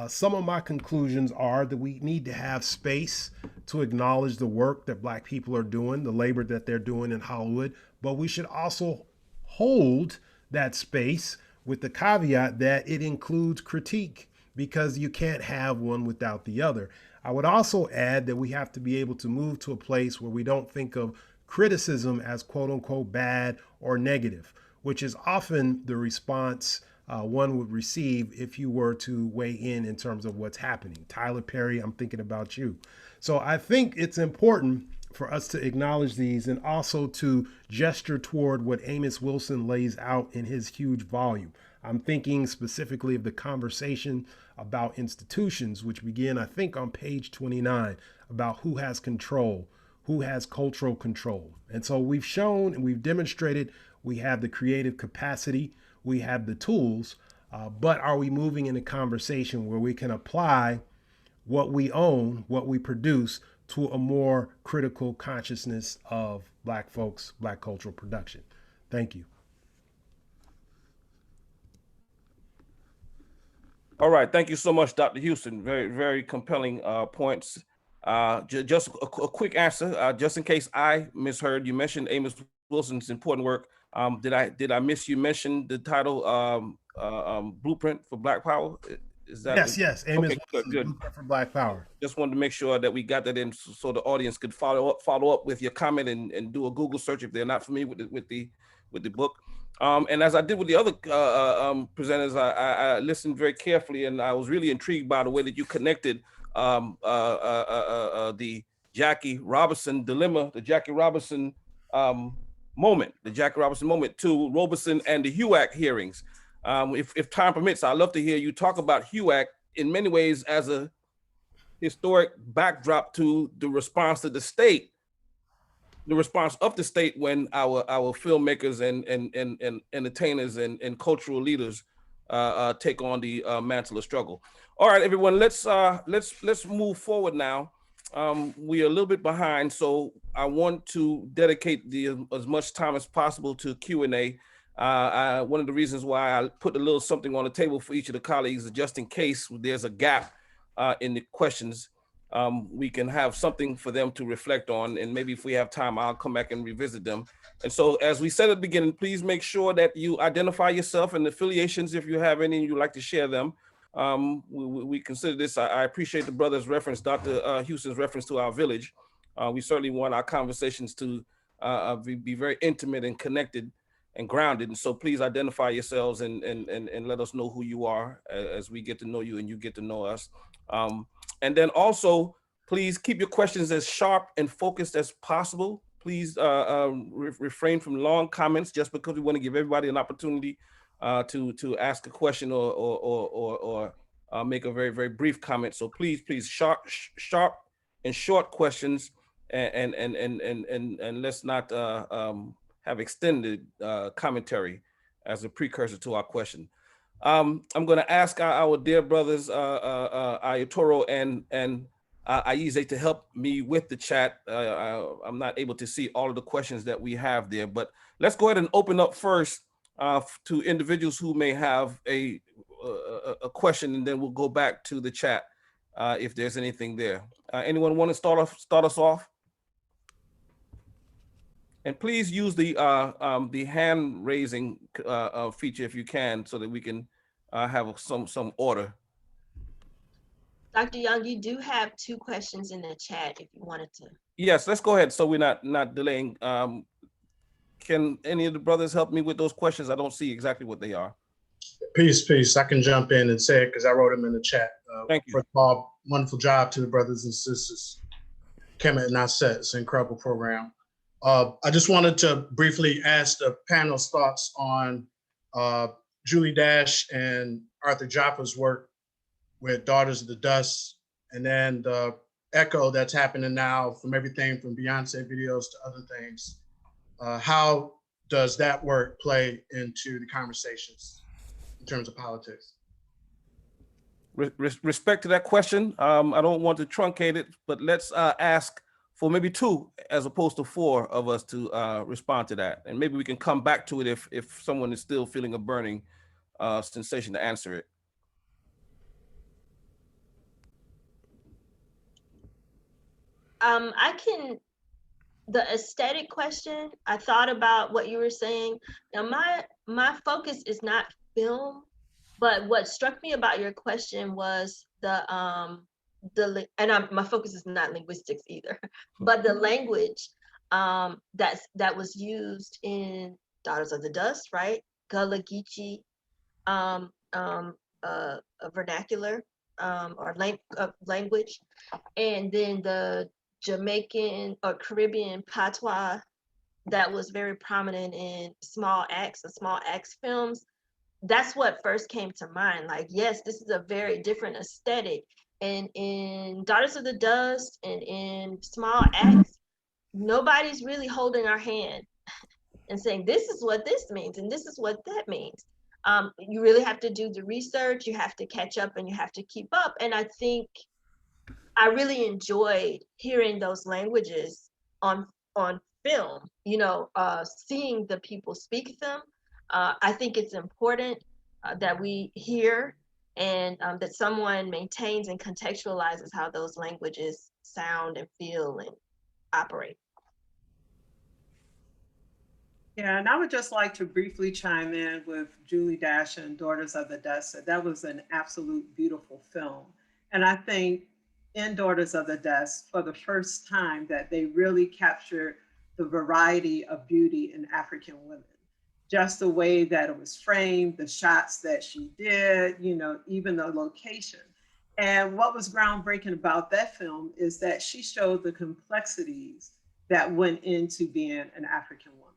some of my conclusions are that we need to have space to acknowledge the work that Black people are doing, the labor that they're doing in Hollywood, but we should also hold that space with the caveat that it includes critique, because you can't have one without the other. I would also add that we have to be able to move to a place where we don't think of criticism as quote unquote bad or negative, which is often the response one would receive if you were to weigh in terms of what's happening. Tyler Perry, I'm thinking about you. So I think it's important for us to acknowledge these and also to gesture toward what Amos Wilson lays out in his huge volume. I'm thinking specifically of the conversation about institutions, which begin, I think, on page 29, about who has control, who has cultural control. And so we've shown and we've demonstrated we have the creative capacity, we have the tools, but are we moving in a conversation where we can apply what we own, what we produce, to a more critical consciousness of Black folks, Black cultural production? Thank you. All right, thank you so much, Dr. Houston. Very, very compelling points. Just a quick answer, just in case I misheard. You mentioned Amos Wilson's important work. Did I miss you mention the title Blueprint for Black Power? Is that yes? Amos okay, Wilson's good. Blueprint for Black Power. Just wanted to make sure that we got that in, so the audience could follow up with your comment and do a Google search if they're not familiar with the book. And as I did with the other presenters, I listened very carefully, and I was really intrigued by the way that you connected the Jackie Robinson dilemma, the Jackie Robinson moment to Robeson and the HUAC hearings. If time permits, I'd love to hear you talk about HUAC in many ways as a historic backdrop to the response to the state, the response of the state when our filmmakers and entertainers and cultural leaders take on the mantle of struggle. All right, everyone, let's move forward now. We are a little bit behind, so I want to dedicate as much time as possible to Q&A. One of the reasons why I put a little something on the table for each of the colleagues is just in case there's a gap in the questions, we can have something for them to reflect on, and maybe if we have time, I'll come back and revisit them. And so, as we said at the beginning, please make sure that you identify yourself and affiliations if you have any and you'd like to share them. We consider this, I appreciate the brother's reference, Dr. Houston's reference to our village. We certainly want our conversations to be very intimate and connected and grounded. And so please identify yourselves and let us know who you are as we get to know you and you get to know us. And then also, please keep your questions as sharp and focused as possible. Please refrain from long comments just because we want to give everybody an opportunity to ask a question or make a very, very brief comment. So please, sharp and short questions, and let's not have extended commentary as a precursor to our question. I'm going to ask our dear brothers, Ayatoro and Aize, to help me with the chat. I'm not able to see all of the questions that we have there, but let's go ahead and open up first to individuals who may have a question, and then we'll go back to the chat if there's anything there. Anyone want to start us off? And please use the hand raising feature if you can, so that we can have some order. Dr. Young, you do have 2 questions in the chat if you wanted to. Yes, let's go ahead so we're not delaying. Can any of the brothers help me with those questions? I don't see exactly what they are. Peace. I can jump in and say it because I wrote them in the chat. Thank you. First of all, wonderful job to the brothers and sisters. KMT and Aset, it's an incredible program. I just wanted to briefly ask the panel's thoughts on Julie Dash and Arthur Jaffa's work with Daughters of the Dust, and then the echo that's happening now from everything from Beyonce videos to other things. How does that work play into the conversations in terms of politics? Respect to that question. I don't want to truncate it, but let's ask for maybe 2 as opposed to 4 of us to respond to that. And maybe we can come back to it if someone is still feeling a burning sensation to answer it. The aesthetic question, I thought about what you were saying. Now, my focus is not film, but what struck me about your question was my focus is not linguistics either, but the language that was used in Daughters of the Dust, right? Gullah Geechee, vernacular or language, and then the Jamaican or Caribbean patois that was very prominent in small acts films. That's what first came to mind. Like, yes, this is a very different aesthetic. And in Daughters of the Dust and in small acts, nobody's really holding our hand and saying, this is what this means and this is what that means. You really have to do the research, you have to catch up, and you have to keep up. And I think I really enjoyed hearing those languages on film, seeing the people speak them. I think it's important that we hear and that someone maintains and contextualizes how those languages sound and feel and operate. Yeah, and I would just like to briefly chime in with Julie Dash and Daughters of the Dust. That was an absolute beautiful film. And I think in Daughters of the Dust, for the first time, that they really captured the variety of beauty in African women. Just the way that it was framed, the shots that she did, even the location. And what was groundbreaking about that film is that she showed the complexities that went into being an African woman.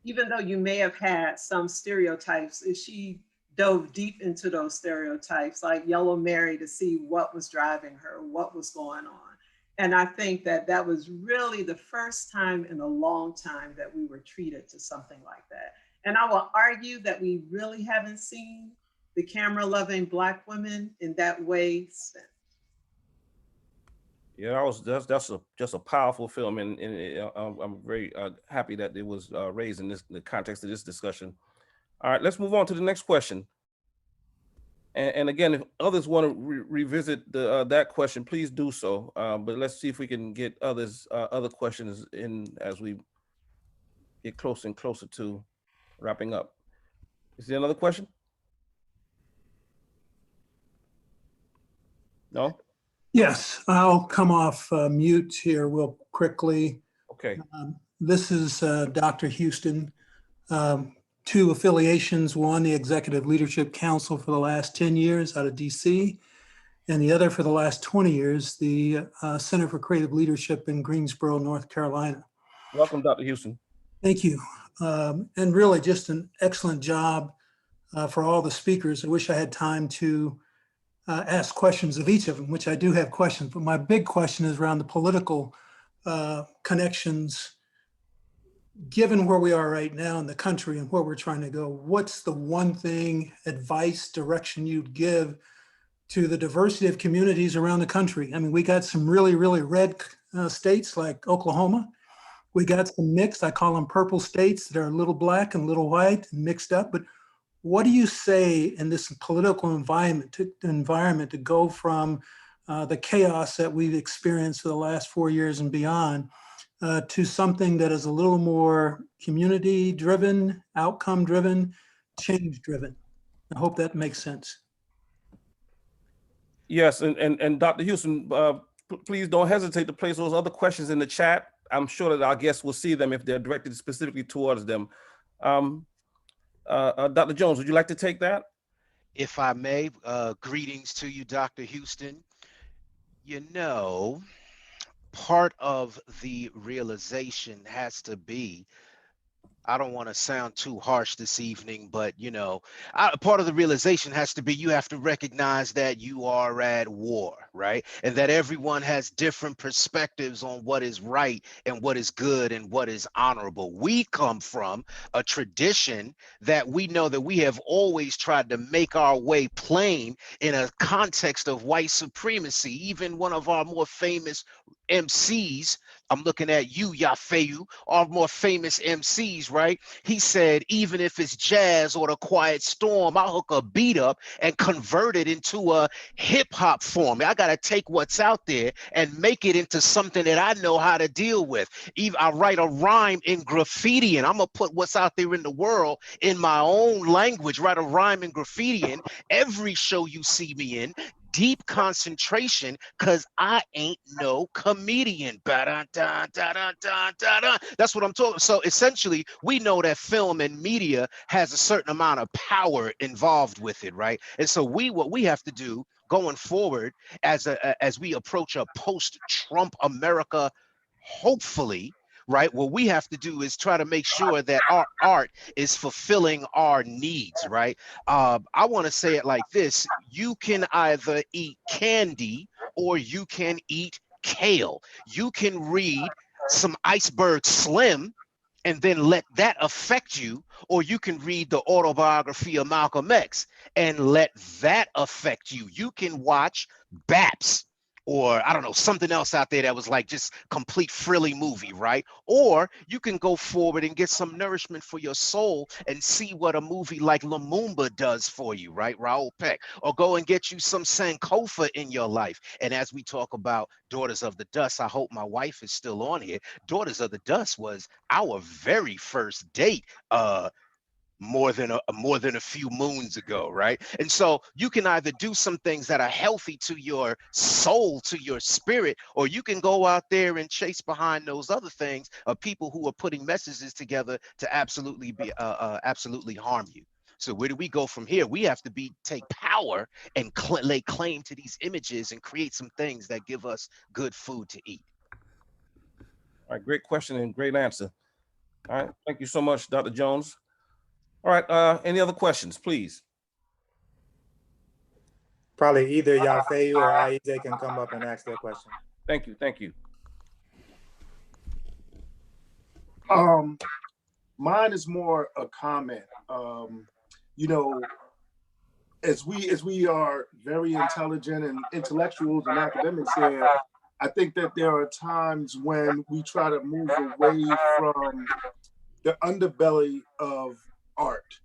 Even though you may have had some stereotypes, she dove deep into those stereotypes, like Yellow Mary, to see what was driving her, what was going on. And I think that was really the first time in a long time that we were treated to something like that. And I will argue that we really haven't seen the camera-loving Black women in that way since. Yeah, that's just a powerful film, and I'm very happy that it was raised in the context of this discussion. All right, let's move on to the next question. And again, if others want to revisit that question, please do so. But let's see if we can get other questions in as we get closer and closer to wrapping up. Is there another question? No? Yes, I'll come off mute here real quickly. Okay. This is Dr. Houston. 2 affiliations, one, the Executive Leadership Council for the last 10 years out of DC, and the other for the last 20 years, the Center for Creative Leadership in Greensboro, North Carolina. Welcome, Dr. Houston. Thank you. And really just an excellent job for all the speakers. I wish I had time to ask questions of each of them, which I do have questions, but my big question is around the political connections. Given where we are right now in the country and where we're trying to go, what's the one thing, advice, direction you'd give to the diversity of communities around the country? I mean, we got some really, really red states like Oklahoma. We got some mixed, I call them purple states, that are a little black and a little white and mixed up. But what do you say in this political environment to go from the chaos that we've experienced for the last 4 years and beyond to something that is a little more community driven, outcome driven, change driven? I hope that makes sense. Yes, and Dr. Houston, please don't hesitate to place those other questions in the chat. I'm sure that our guests will see them if they're directed specifically towards them. Dr. Jones, would you like to take that? If I may, greetings to you, Dr. Houston. You know, part of the realization has to be, I don't want to sound too harsh this evening, but you know, part of the realization has to be you have to recognize that you are at war, right? And that everyone has different perspectives on what is right and what is good and what is honorable. We come from a tradition that we know that we have always tried to make our way plain in a context of white supremacy. Even one of our more famous MCs, I'm looking at you, Yafeyu, our more famous MCs, right? He said, even if it's jazz or the Quiet Storm, I'll hook a beat up and convert it into a hip hop form. I got to take what's out there and make it into something that I know how to deal with. Even I write a rhyme in graffiti and I'm going to put what's out there in the world in my own language, write a rhyme in graffiti in every show you see me in. Deep concentration, because I ain't no comedian. That's what I'm talking. So essentially, we know that film and media has a certain amount of power involved with it, right? And so what we have to do going forward as we approach a post-Trump America, hopefully, right? What we have to do is try to make sure that our art is fulfilling our needs, right? I want to say it like this: you can either eat candy or you can eat kale. You can read some Iceberg Slim and then let that affect you, or you can read the autobiography of Malcolm X and let that affect you. You can watch Baps, or I don't know, something else out there that was like just complete frilly movie, right? Or you can go forward and get some nourishment for your soul and see what a movie like Lumumba does for you, right? Raoul Peck. Or go and get you some Sankofa in your life. And as we talk about Daughters of the Dust, I hope my wife is still on here. Daughters of the Dust was our very first date, more than a few moons ago, right? And so you can either do some things that are healthy to your soul, to your spirit, or you can go out there and chase behind those other things of people who are putting messages together to absolutely harm you. So where do we go from here? We have to take power and lay claim to these images and create some things that give us good food to eat. All right, great question and great answer. All right, thank you so much, Dr. Jones. All right, any other questions, please? Probably either Yafeyu or Aide can come up and ask their question. Thank you, thank you. Mine is more a comment. You know, as we are very intelligent and intellectuals and academics here, I think that there are times when we try to move away from the underbelly of art.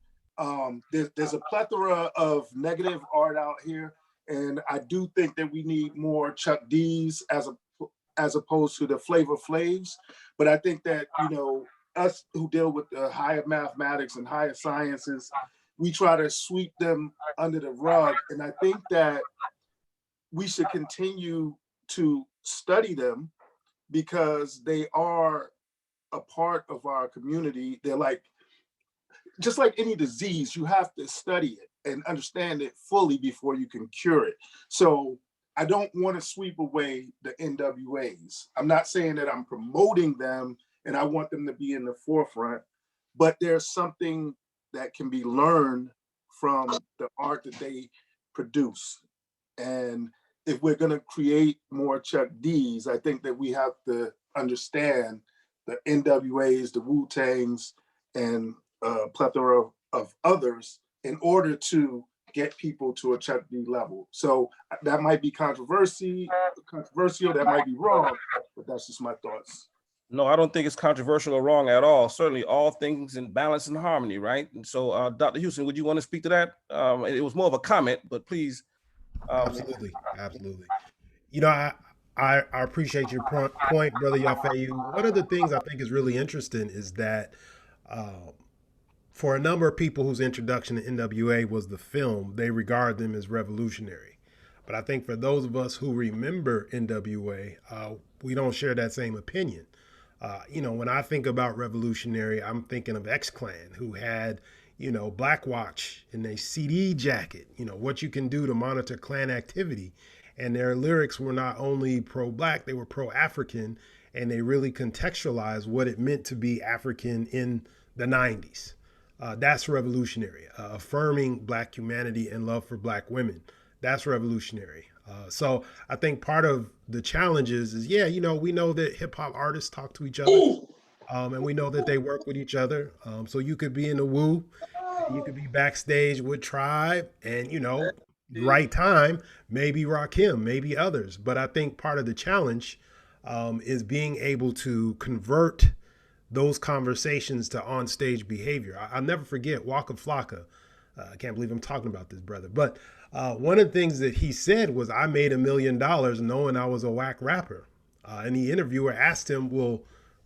There's a plethora of negative art out here, and I do think that we need more Chuck D's as opposed to the Flavor Flavs. But I think that, you know, us who deal with the higher mathematics and higher sciences, we try to sweep them under the rug. And I think that we should continue to study them because they are a part of our community. They're like, just like any disease, you have to study it and understand it fully before you can cure it. So I don't want to sweep away the NWAs. I'm not saying that I'm promoting them and I want them to be in the forefront, but there's something that can be learned from the art that they produce. And if we're going to create more Chuck D's, I think that we have to understand the NWAs, the Wu-Tangs, and a plethora of others in order to get people to a Chuck D level. So that might be controversial, that might be wrong, but that's just my thoughts. No, I don't think it's controversial or wrong at all. Certainly all things in balance and harmony, right? And so Dr. Houston, would you want to speak to that? It was more of a comment, but please. Absolutely. You know, I appreciate your point, Brother Yafeyu. One of the things I think is really interesting is that for a number of people whose introduction to NWA was the film, they regard them as revolutionary. But I think for those of us who remember NWA, we don't share that same opinion. When I think about revolutionary, I'm thinking of X-Clan, who had, Black Watch in a CD jacket, what you can do to monitor Klan activity. And their lyrics were not only pro-Black, they were pro-African, and they really contextualized what it meant to be African in the 90s. That's revolutionary, affirming Black humanity and love for Black women. That's revolutionary. So I think part of the challenge is we know that hip hop artists talk to each other, and we know that they work with each other. So you could be in the Wu, you could be backstage with Tribe, and right time, maybe Rakim, maybe others. But I think part of the challenge is being able to convert those conversations to on-stage behavior. I'll never forget Waka Flocka. I can't believe I'm talking about this, brother. But one of the things that he said was, I made $1 million knowing I was a whack rapper. And the interviewer asked him, well,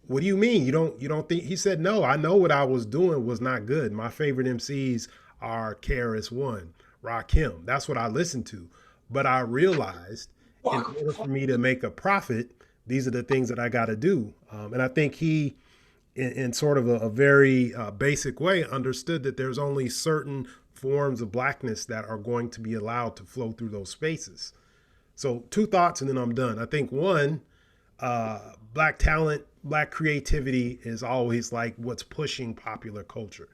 what do you mean? You don't think? He said, no, I know what I was doing was not good. My favorite MCs are KRS-One, Rakim. That's what I listened to. But I realized in order for me to make a profit, these are the things that I got to do. And I think he, in sort of a very basic way, understood that there's only certain forms of Blackness that are going to be allowed to flow through those spaces. So 2 thoughts and then I'm done. I think one, Black talent, Black creativity is always like what's pushing popular culture,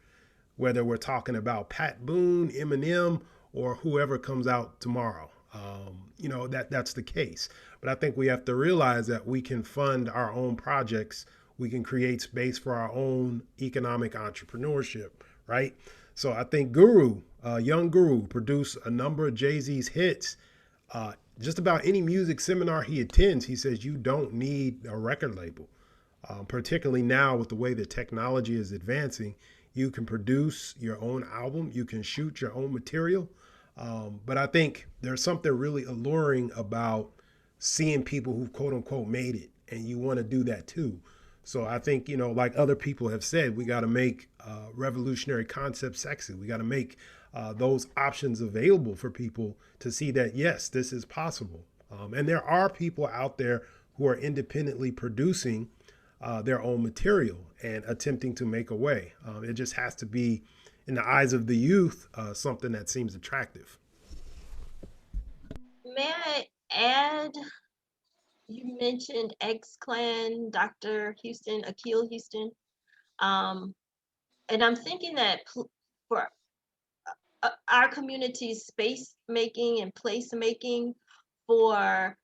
whether we're talking about Pat Boone, Eminem, or whoever comes out tomorrow. That's the case. But I think we have to realize that we can fund our own projects. We can create space for our own economic entrepreneurship, right? So I think Guru, Young Guru, produced a number of Jay-Z's hits. Just about any music seminar he attends, he says you don't need a record label. Particularly now with the way that technology is advancing, you can produce your own album, you can shoot your own material. But I think there's something really alluring about seeing people who quote unquote made it, and you want to do that too. So I think, like other people have said, we got to make revolutionary concepts sexy. We got to make those options available for people to see that, yes, this is possible. And there are people out there who are independently producing their own material and attempting to make a way. It just has to be, in the eyes of the youth, something that seems attractive. May I add, you mentioned X-Clan, Dr. Houston, Akil Houston. And I'm thinking that for our community's space making and place making for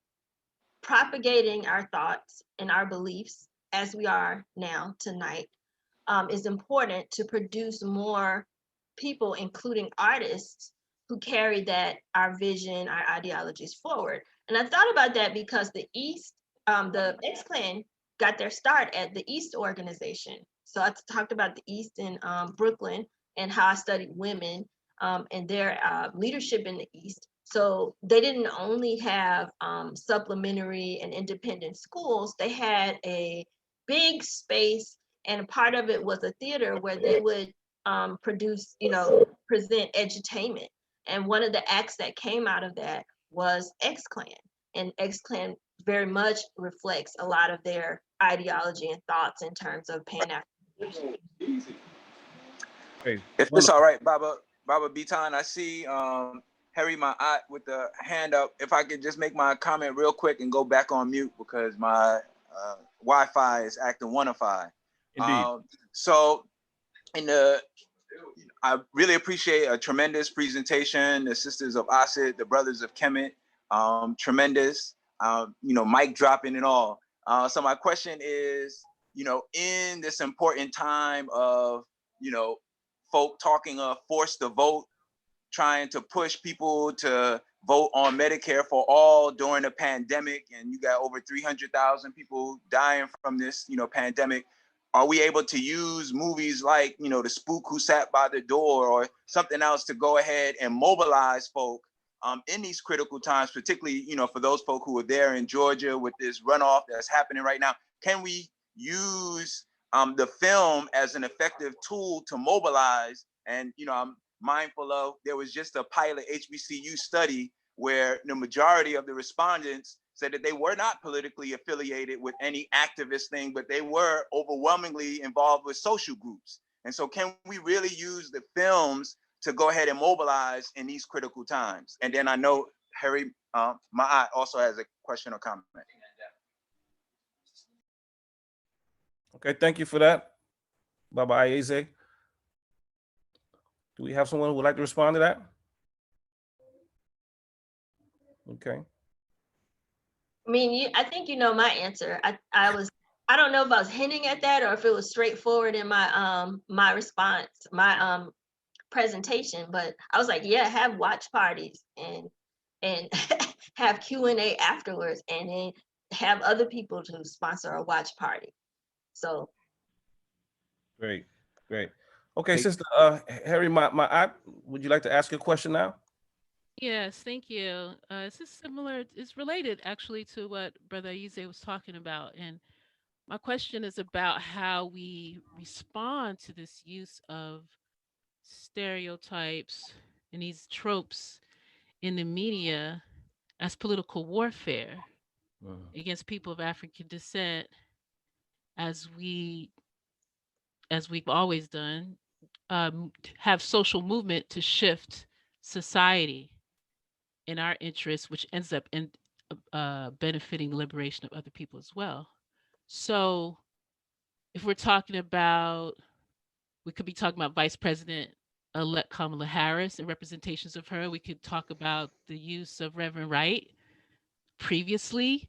propagating our thoughts and our beliefs as we are now tonight is important to produce more people, including artists, who carry our vision, our ideologies forward. And I thought about that because the East, the X-Clan got their start at the East organization. So I talked about the East in Brooklyn and how I studied women and their leadership in the East. So they didn't only have supplementary and independent schools, they had a big space, and a part of it was a theater where they would produce, present edutainment. And one of the acts that came out of that was X-Clan. And X-Clan very much reflects a lot of their ideology and thoughts in terms of Pan-Africanism. If it's all right, Baba Bitan, I see Harry my aunt with the hand up. If I could just make my comment real quick and go back on mute because my Wi-Fi is acting wonderful. Indeed. So in the I really appreciate a tremendous presentation. The sisters of Asid, the brothers of Kemet, tremendous. Mic dropping and all. So my question is, in this important time of, folk talking of forced to vote, trying to push people to vote on Medicare for all during the pandemic, and you got over 300,000 people dying from this, pandemic. Are we able to use movies like, The Spook Who Sat by the Door or something else to go ahead and mobilize folk in these critical times, particularly, for those folk who are there in Georgia with this runoff that's happening right now? Can we use the film as an effective tool to mobilize? And, I'm mindful of, there was just a pilot HBCU study where the majority of the respondents said that they were not politically affiliated with any activist thing, but they were overwhelmingly involved with social groups. And so can we really use the films to go ahead and mobilize in these critical times? And then I know Harry Ma'at also has a question or comment. Okay, thank you for that, Baba Ayeze. Do we have someone who would like to respond to that? Okay. I mean, I think you know my answer. I don't know if I was hinting at that or if it was straightforward in my my response, my presentation, but I was like, yeah, have watch parties and have Q&A afterwards, and then have other people to sponsor a watch party. So Great. Okay, Hey. Sister Harry, would you like to ask a question now? Yes, thank you. This is similar, it's related actually to what Brother Ize was talking about. And my question is about how we respond to this use of stereotypes and these tropes in the media as political warfare against people of African descent, as we've always done, have social movement to shift society in our interests, which ends up in benefiting the liberation of other people as well. So if we're talking about, we could be talking about Vice President elect Kamala Harris and representations of her. We could talk about the use of Reverend Wright previously,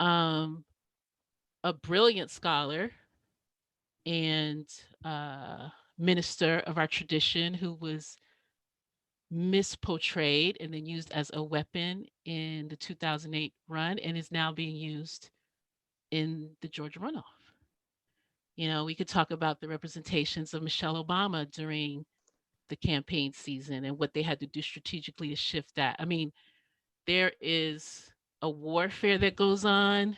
a brilliant scholar and minister of our tradition who was misportrayed and then used as a weapon in the 2008 run and is now being used in the Georgia runoff. We could talk about the representations of Michelle Obama during the campaign season and what they had to do strategically to shift that. I mean, there is a warfare that goes on.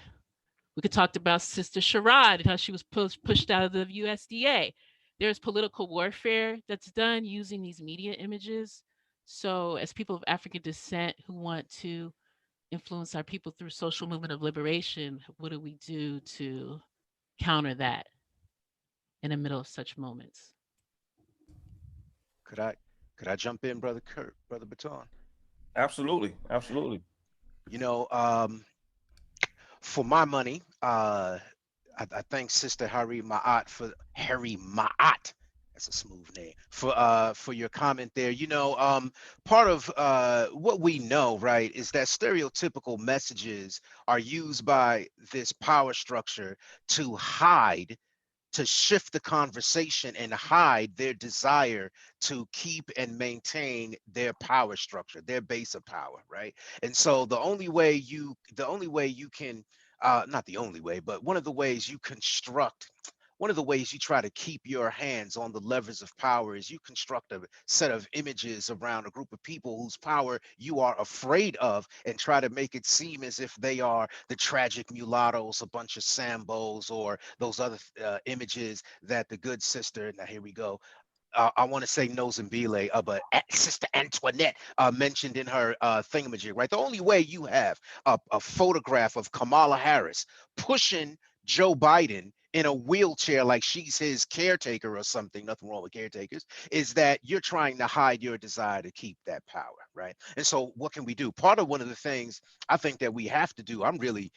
We could talk about Sister Sherrod and how she was pushed out of the USDA. There's political warfare that's done using these media images. So as people of African descent who want to influence our people through social movement of liberation, what do we do to counter that in the middle of such moments? Could I jump in, Brother Kurt, Brother Baton? Absolutely. For my money, I thank Sister Harry Ma'at for Harry Ma'at. That's a smooth name for your comment there. Part of what we know, right, is that stereotypical messages are used by this power structure to hide, to shift the conversation and hide their desire to keep and maintain their power structure, their base of power, right? And so the only way you can, not the only way, but one of the ways you construct, one of the ways you try to keep your hands on the levers of power is you construct a set of images around a group of people whose power you are afraid of and try to make it seem as if they are the tragic mulattoes, a bunch of Sambos, or those other images that the good sister, now here we go, I want to say Nozambile, but Sister Antoinette mentioned in her thingamajig, right? The only way you have a photograph of Kamala Harris pushing Joe Biden in a wheelchair like she's his caretaker or something, nothing wrong with caretakers, is that you're trying to hide your desire to keep that power, right? And so what can we do? Part of one of the things I think that we have to do, I'm really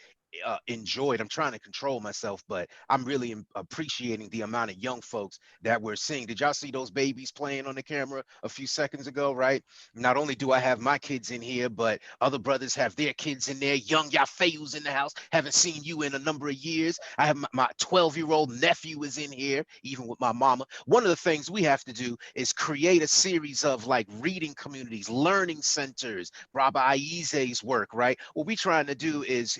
enjoyed. I'm trying to control myself, but I'm really appreciating the amount of young folks that we're seeing. Did y'all see those babies playing on the camera a few seconds ago, right? Not only do I have my kids in here, but other brothers have their kids in there. Young Yafeus in the house. Haven't seen you in a number of years. I have my 12-year-old nephew is in here, even with my mama. One of the things we have to do is create a series of like reading communities, learning centers, Braba Aize's work, right? What we're trying to do is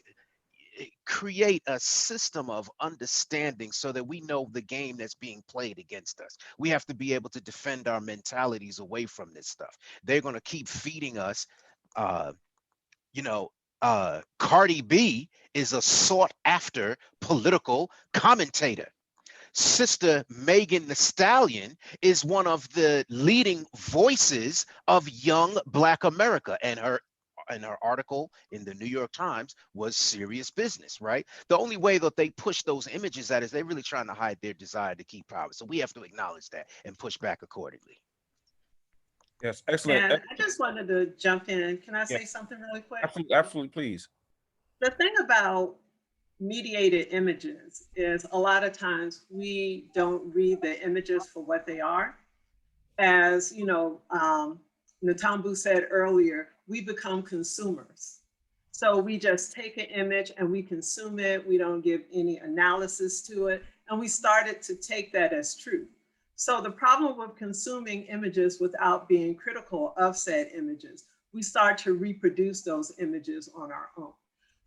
create a system of understanding so that we know the game that's being played against us. We have to be able to defend our mentalities away from this stuff. They're going to keep feeding us, you know, Cardi B is a sought after political commentator. Sister Megan Thee Stallion is one of the leading voices of young Black America, and her article in the New York Times was serious business, right? The only way that they push those images at is they're really trying to hide their desire to keep power. So we have to acknowledge that and push back accordingly. Yes, excellent. And I just wanted to jump in. Can I say Yes. something really quick? Absolutely, absolutely, please. The thing about mediated images is a lot of times we don't read the images for what they are. As you know, Natambu said earlier, we become consumers. So we just take an image and we consume it. We don't give any analysis to it. And we started to take that as truth. So the problem with consuming images without being critical of said images, we start to reproduce those images on our own.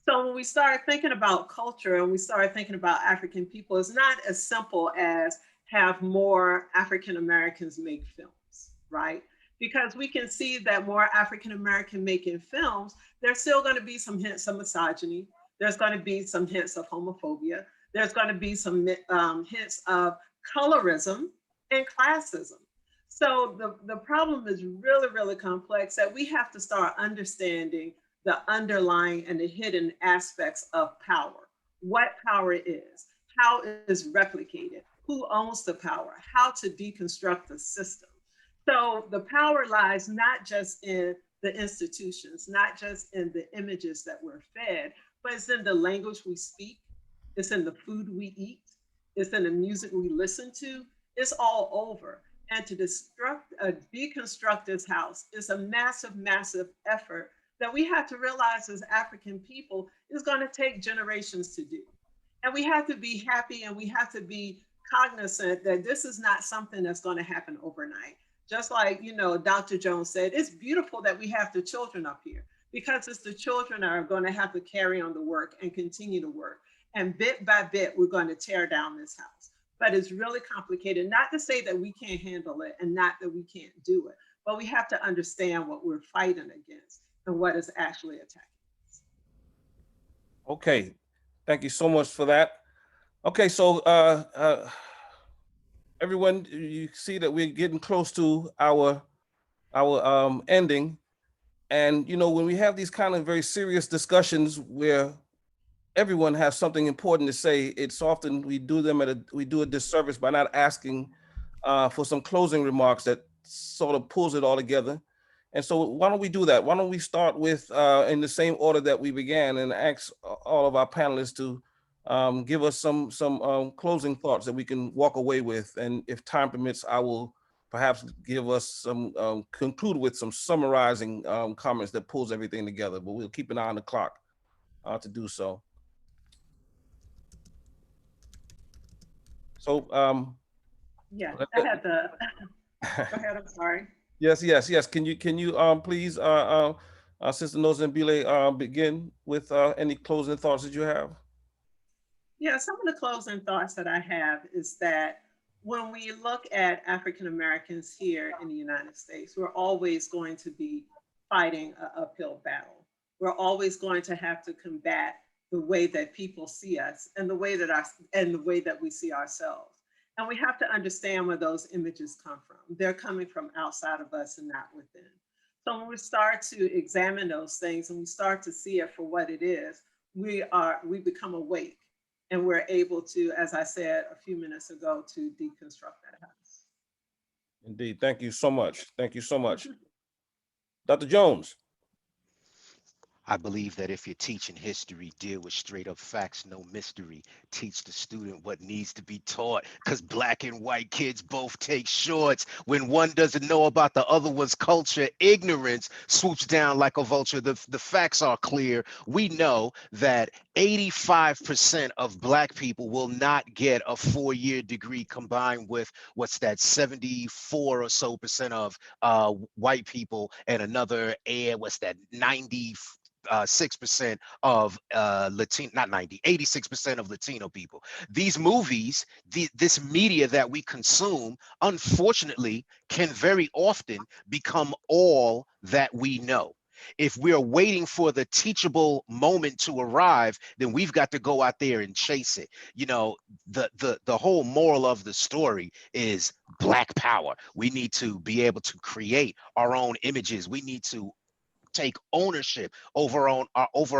So when we start thinking about culture and we start thinking about African people, it's not as simple as have more African Americans make films, right? Because we can see that more African American making films, there's still going to be some hints of misogyny. There's going to be some hints of homophobia. There's going to be some hints of colorism and classism. So the problem is really, really complex that we have to start understanding the underlying and the hidden aspects of power, what power is, how it is replicated, who owns the power, how to deconstruct the system. So the power lies not just in the institutions, not just in the images that we're fed, but it's in the language we speak, it's in the food we eat, it's in the music we listen to, it's all over. And to deconstruct this house is a massive, massive effort that we have to realize as African people is going to take generations to do. And we have to be happy and we have to be cognizant that this is not something that's going to happen overnight. Just like, you know, Dr. Jones said, it's beautiful that we have the children up here because it's the children that are going to have to carry on the work and continue to work. And bit by bit, we're going to tear down this house. But it's really complicated, not to say that we can't handle it and not that we can't do it, but we have to understand what we're fighting against and what is actually attacking us. Okay, thank you so much for that. Okay, so everyone, you see that we're getting close to our ending, and you know when we have these kind of very serious discussions where everyone has something important to say, it's often we do a disservice by not asking for some closing remarks that sort of pulls it all together. And so why don't we do that? Why don't we start with, in the same order that we began, and ask all of our panelists to give us some closing thoughts that we can walk away with. And if time permits, I will perhaps give us some, conclude with some summarizing comments that pulls everything together, but we'll keep an eye on the clock to do so. So, yeah, I had the, go ahead, I'm sorry. Yes. Can you please, Sister Nozambile, begin with any closing thoughts that you have? Yeah, some of the closing thoughts that I have is that when we look at African Americans here in the United States, we're always going to be fighting an uphill battle. We're always going to have to combat the way that people see us and the way that we see ourselves. And we have to understand where those images come from. They're coming from outside of us and not within. So when we start to examine those things and we start to see it for what it is, we become awake and we're able to, as I said a few minutes ago, to deconstruct that house. Indeed, thank you so much. Thank you so much. Dr. Jones. I believe that if you're teaching history, deal with straight up facts, no mystery. Teach the student what needs to be taught, because black and white kids both take shorts. When one doesn't know about the other one's culture, ignorance swoops down like a vulture. The facts are clear. We know that 85% of black people will not get a 4-year degree combined with what's that 74 or so percent of white people, and another what's that 6% of Latino, not 90, 86% of Latino people. These movies, this media that we consume, unfortunately, can very often become all that we know. If we're waiting for the teachable moment to arrive, then we've got to go out there and chase it. You know, the whole moral of the story is Black power. We need to be able to create our own images. We need to take ownership over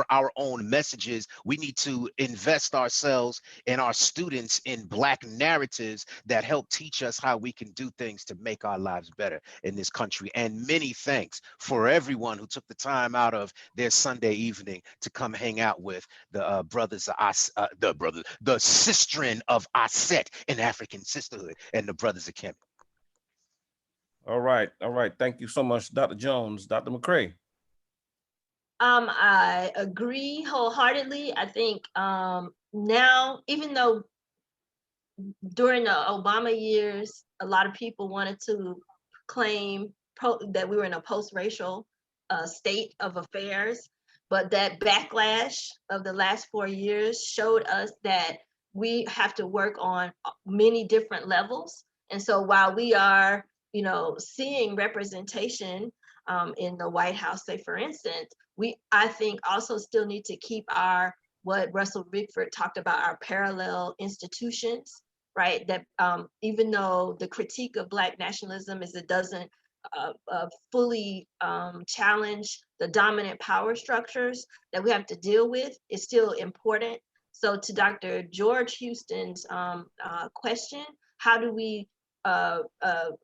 our own messages. We need to invest ourselves and our students in Black narratives that help teach us how we can do things to make our lives better in this country. And many thanks for everyone who took the time out of their Sunday evening to come hang out with the brothers of the sistren of Aset in African sisterhood, and the brothers of Kemet. All right. Thank you so much, Dr. Jones. Dr. McCray. I agree wholeheartedly. I think now, even though during the Obama years, a lot of people wanted to claim that we were in a post-racial state of affairs, but that backlash of the last 4 years showed us that we have to work on many different levels. And so while we are, seeing representation in the White House, say for instance, I think also still need to keep what Russell Bickford talked about, our parallel institutions, right? That even though the critique of Black nationalism is it doesn't fully challenge the dominant power structures that we have to deal with, is still important. So to Dr. George Houston's question, how do we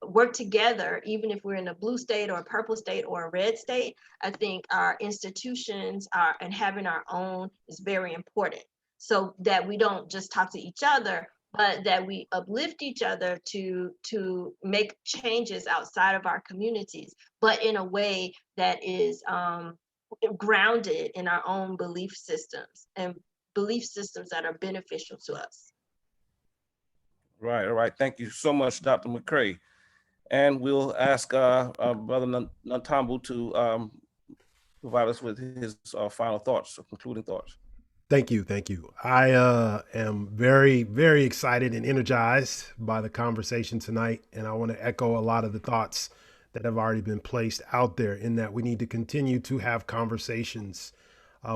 work together, even if we're in a blue state or a purple state or a red state? I think our institutions and having our own is very important, so that we don't just talk to each other, but that we uplift each other to make changes outside of our communities, but in a way that is grounded in our own belief systems, and belief systems that are beneficial to us. Right. All right. Thank you so much, Dr. McCray. And we'll ask Brother Nantambu to provide us with his final thoughts or concluding thoughts. Thank you. I am very, very excited and energized by the conversation tonight. And I want to echo a lot of the thoughts that have already been placed out there, in that we need to continue to have conversations.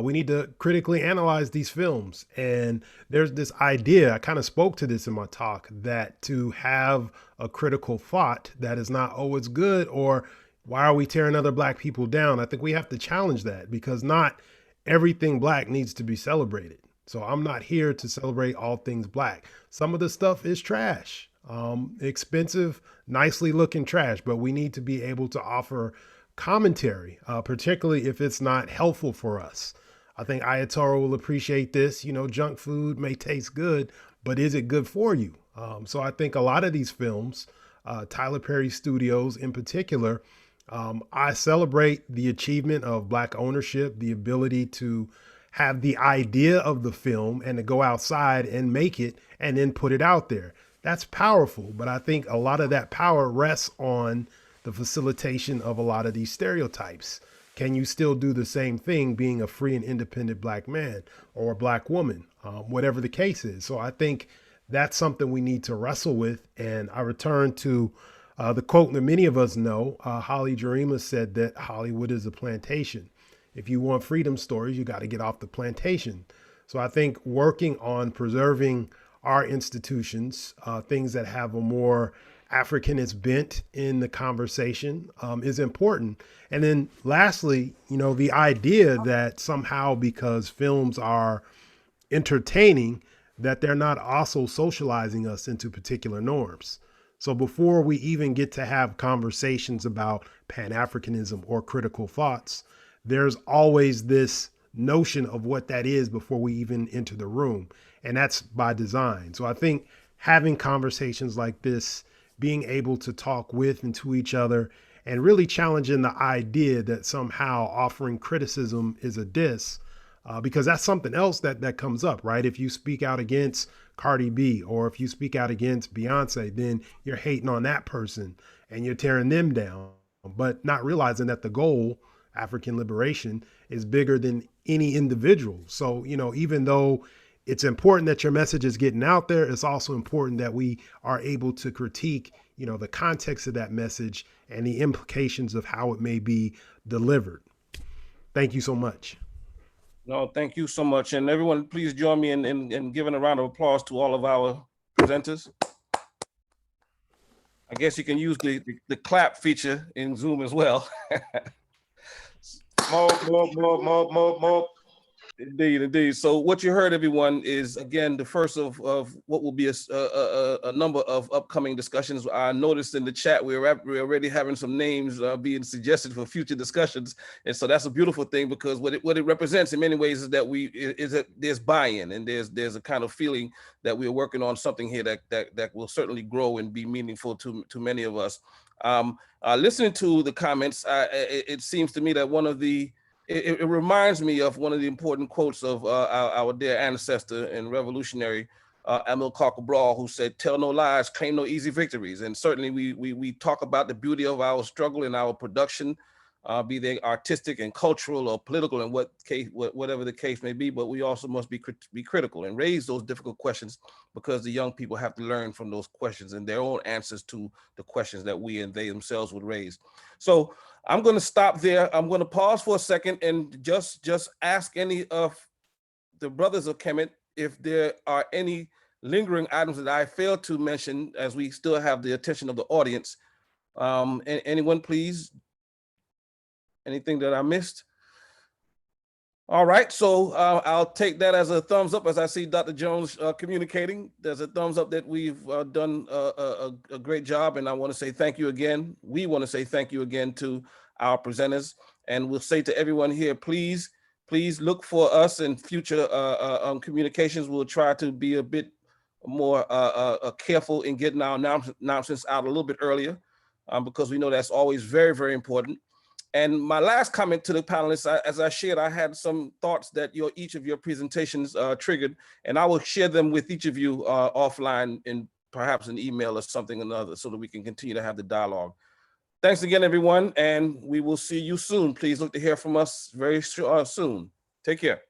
We need to critically analyze these films. And there's this idea, I kind of spoke to this in my talk, that to have a critical thought that is not, oh, it's good, or why are we tearing other Black people down? I think we have to challenge that, because not everything Black needs to be celebrated. So I'm not here to celebrate all things Black. Some of the stuff is trash, expensive, nicely looking trash, but we need to be able to offer commentary, particularly if it's not helpful for us. I think Ayatollah will appreciate this. Junk food may taste good, but is it good for you? So I think a lot of these films, Tyler Perry Studios in particular, I celebrate the achievement of Black ownership, the ability to have the idea of the film and to go outside and make it and then put it out there. That's powerful, but I think a lot of that power rests on the facilitation of a lot of these stereotypes. Can you still do the same thing being a free and independent Black man or a Black woman, whatever the case is? So I think that's something we need to wrestle with. And I return to the quote that many of us know. Holly Jarima said that Hollywood is a plantation. If you want freedom stories, you got to get off the plantation. So I think working on preserving our institutions, things that have a more Africanist bent in the conversation is important. And then lastly, the idea that somehow because films are entertaining, that they're not also socializing us into particular norms. So before we even get to have conversations about Pan-Africanism or critical thoughts, there's always this notion of what that is before we even enter the room. And that's by design. So I think having conversations like this, being able to talk with and to each other, and really challenging the idea that somehow offering criticism is a diss, because that's something else that comes up, right? If you speak out against Cardi B, or if you speak out against Beyonce, then you're hating on that person and you're tearing them down, but not realizing that the goal, African liberation, is bigger than any individual. So, even though it's important that your message is getting out there, it's also important that we are able to critique, the context of that message and the implications of how it may be delivered. Thank you so much. No, thank you so much. And everyone, please join me in giving a round of applause to all of our presenters. I guess you can use the clap feature in Zoom as well. More. Indeed. So what you heard, everyone, is again the first of what will be a number of upcoming discussions. I noticed in the chat we're already having some names being suggested for future discussions, and so that's a beautiful thing, because what it represents in many ways is that there's buy-in, and there's a kind of feeling that we're working on something here that will certainly grow and be meaningful to many of us. Listening to the comments, it seems to me that one of the it reminds me of one of the important quotes of our dear ancestor and revolutionary Amilcar Cabral, who said, "Tell no lies, claim no easy victories." And certainly we talk about the beauty of our struggle and our production, be they artistic and cultural or political, and whatever the case may be. But we also must be critical and raise those difficult questions, because the young people have to learn from those questions and their own answers to the questions that we and they themselves would raise. So I'm going to stop there. I'm going to pause for a second and just ask any of the brothers of Kemet if there are any lingering items that I failed to mention, as we still have the attention of the audience. Anyone, please? Anything that I missed? All right, so I'll take that as a thumbs up, as I see Dr. Jones communicating. There's a thumbs up that we've done a great job, and I want to say thank you again. We want to say thank you again to our presenters, and we'll say to everyone here, please look for us in future communications. We'll try to be a bit more careful in getting our announcements out a little bit earlier, because we know that's always very, very important. And my last comment to the panelists, as I shared, I had some thoughts that each of your presentations triggered, and I will share them with each of you offline in perhaps an email or something or another, so that we can continue to have the dialogue. Thanks again, everyone, and we will see you soon. Please look to hear from us very soon. Take care.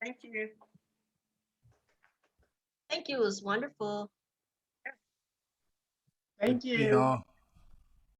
Thank you. Thank you. It was wonderful. Thank you. Y'all.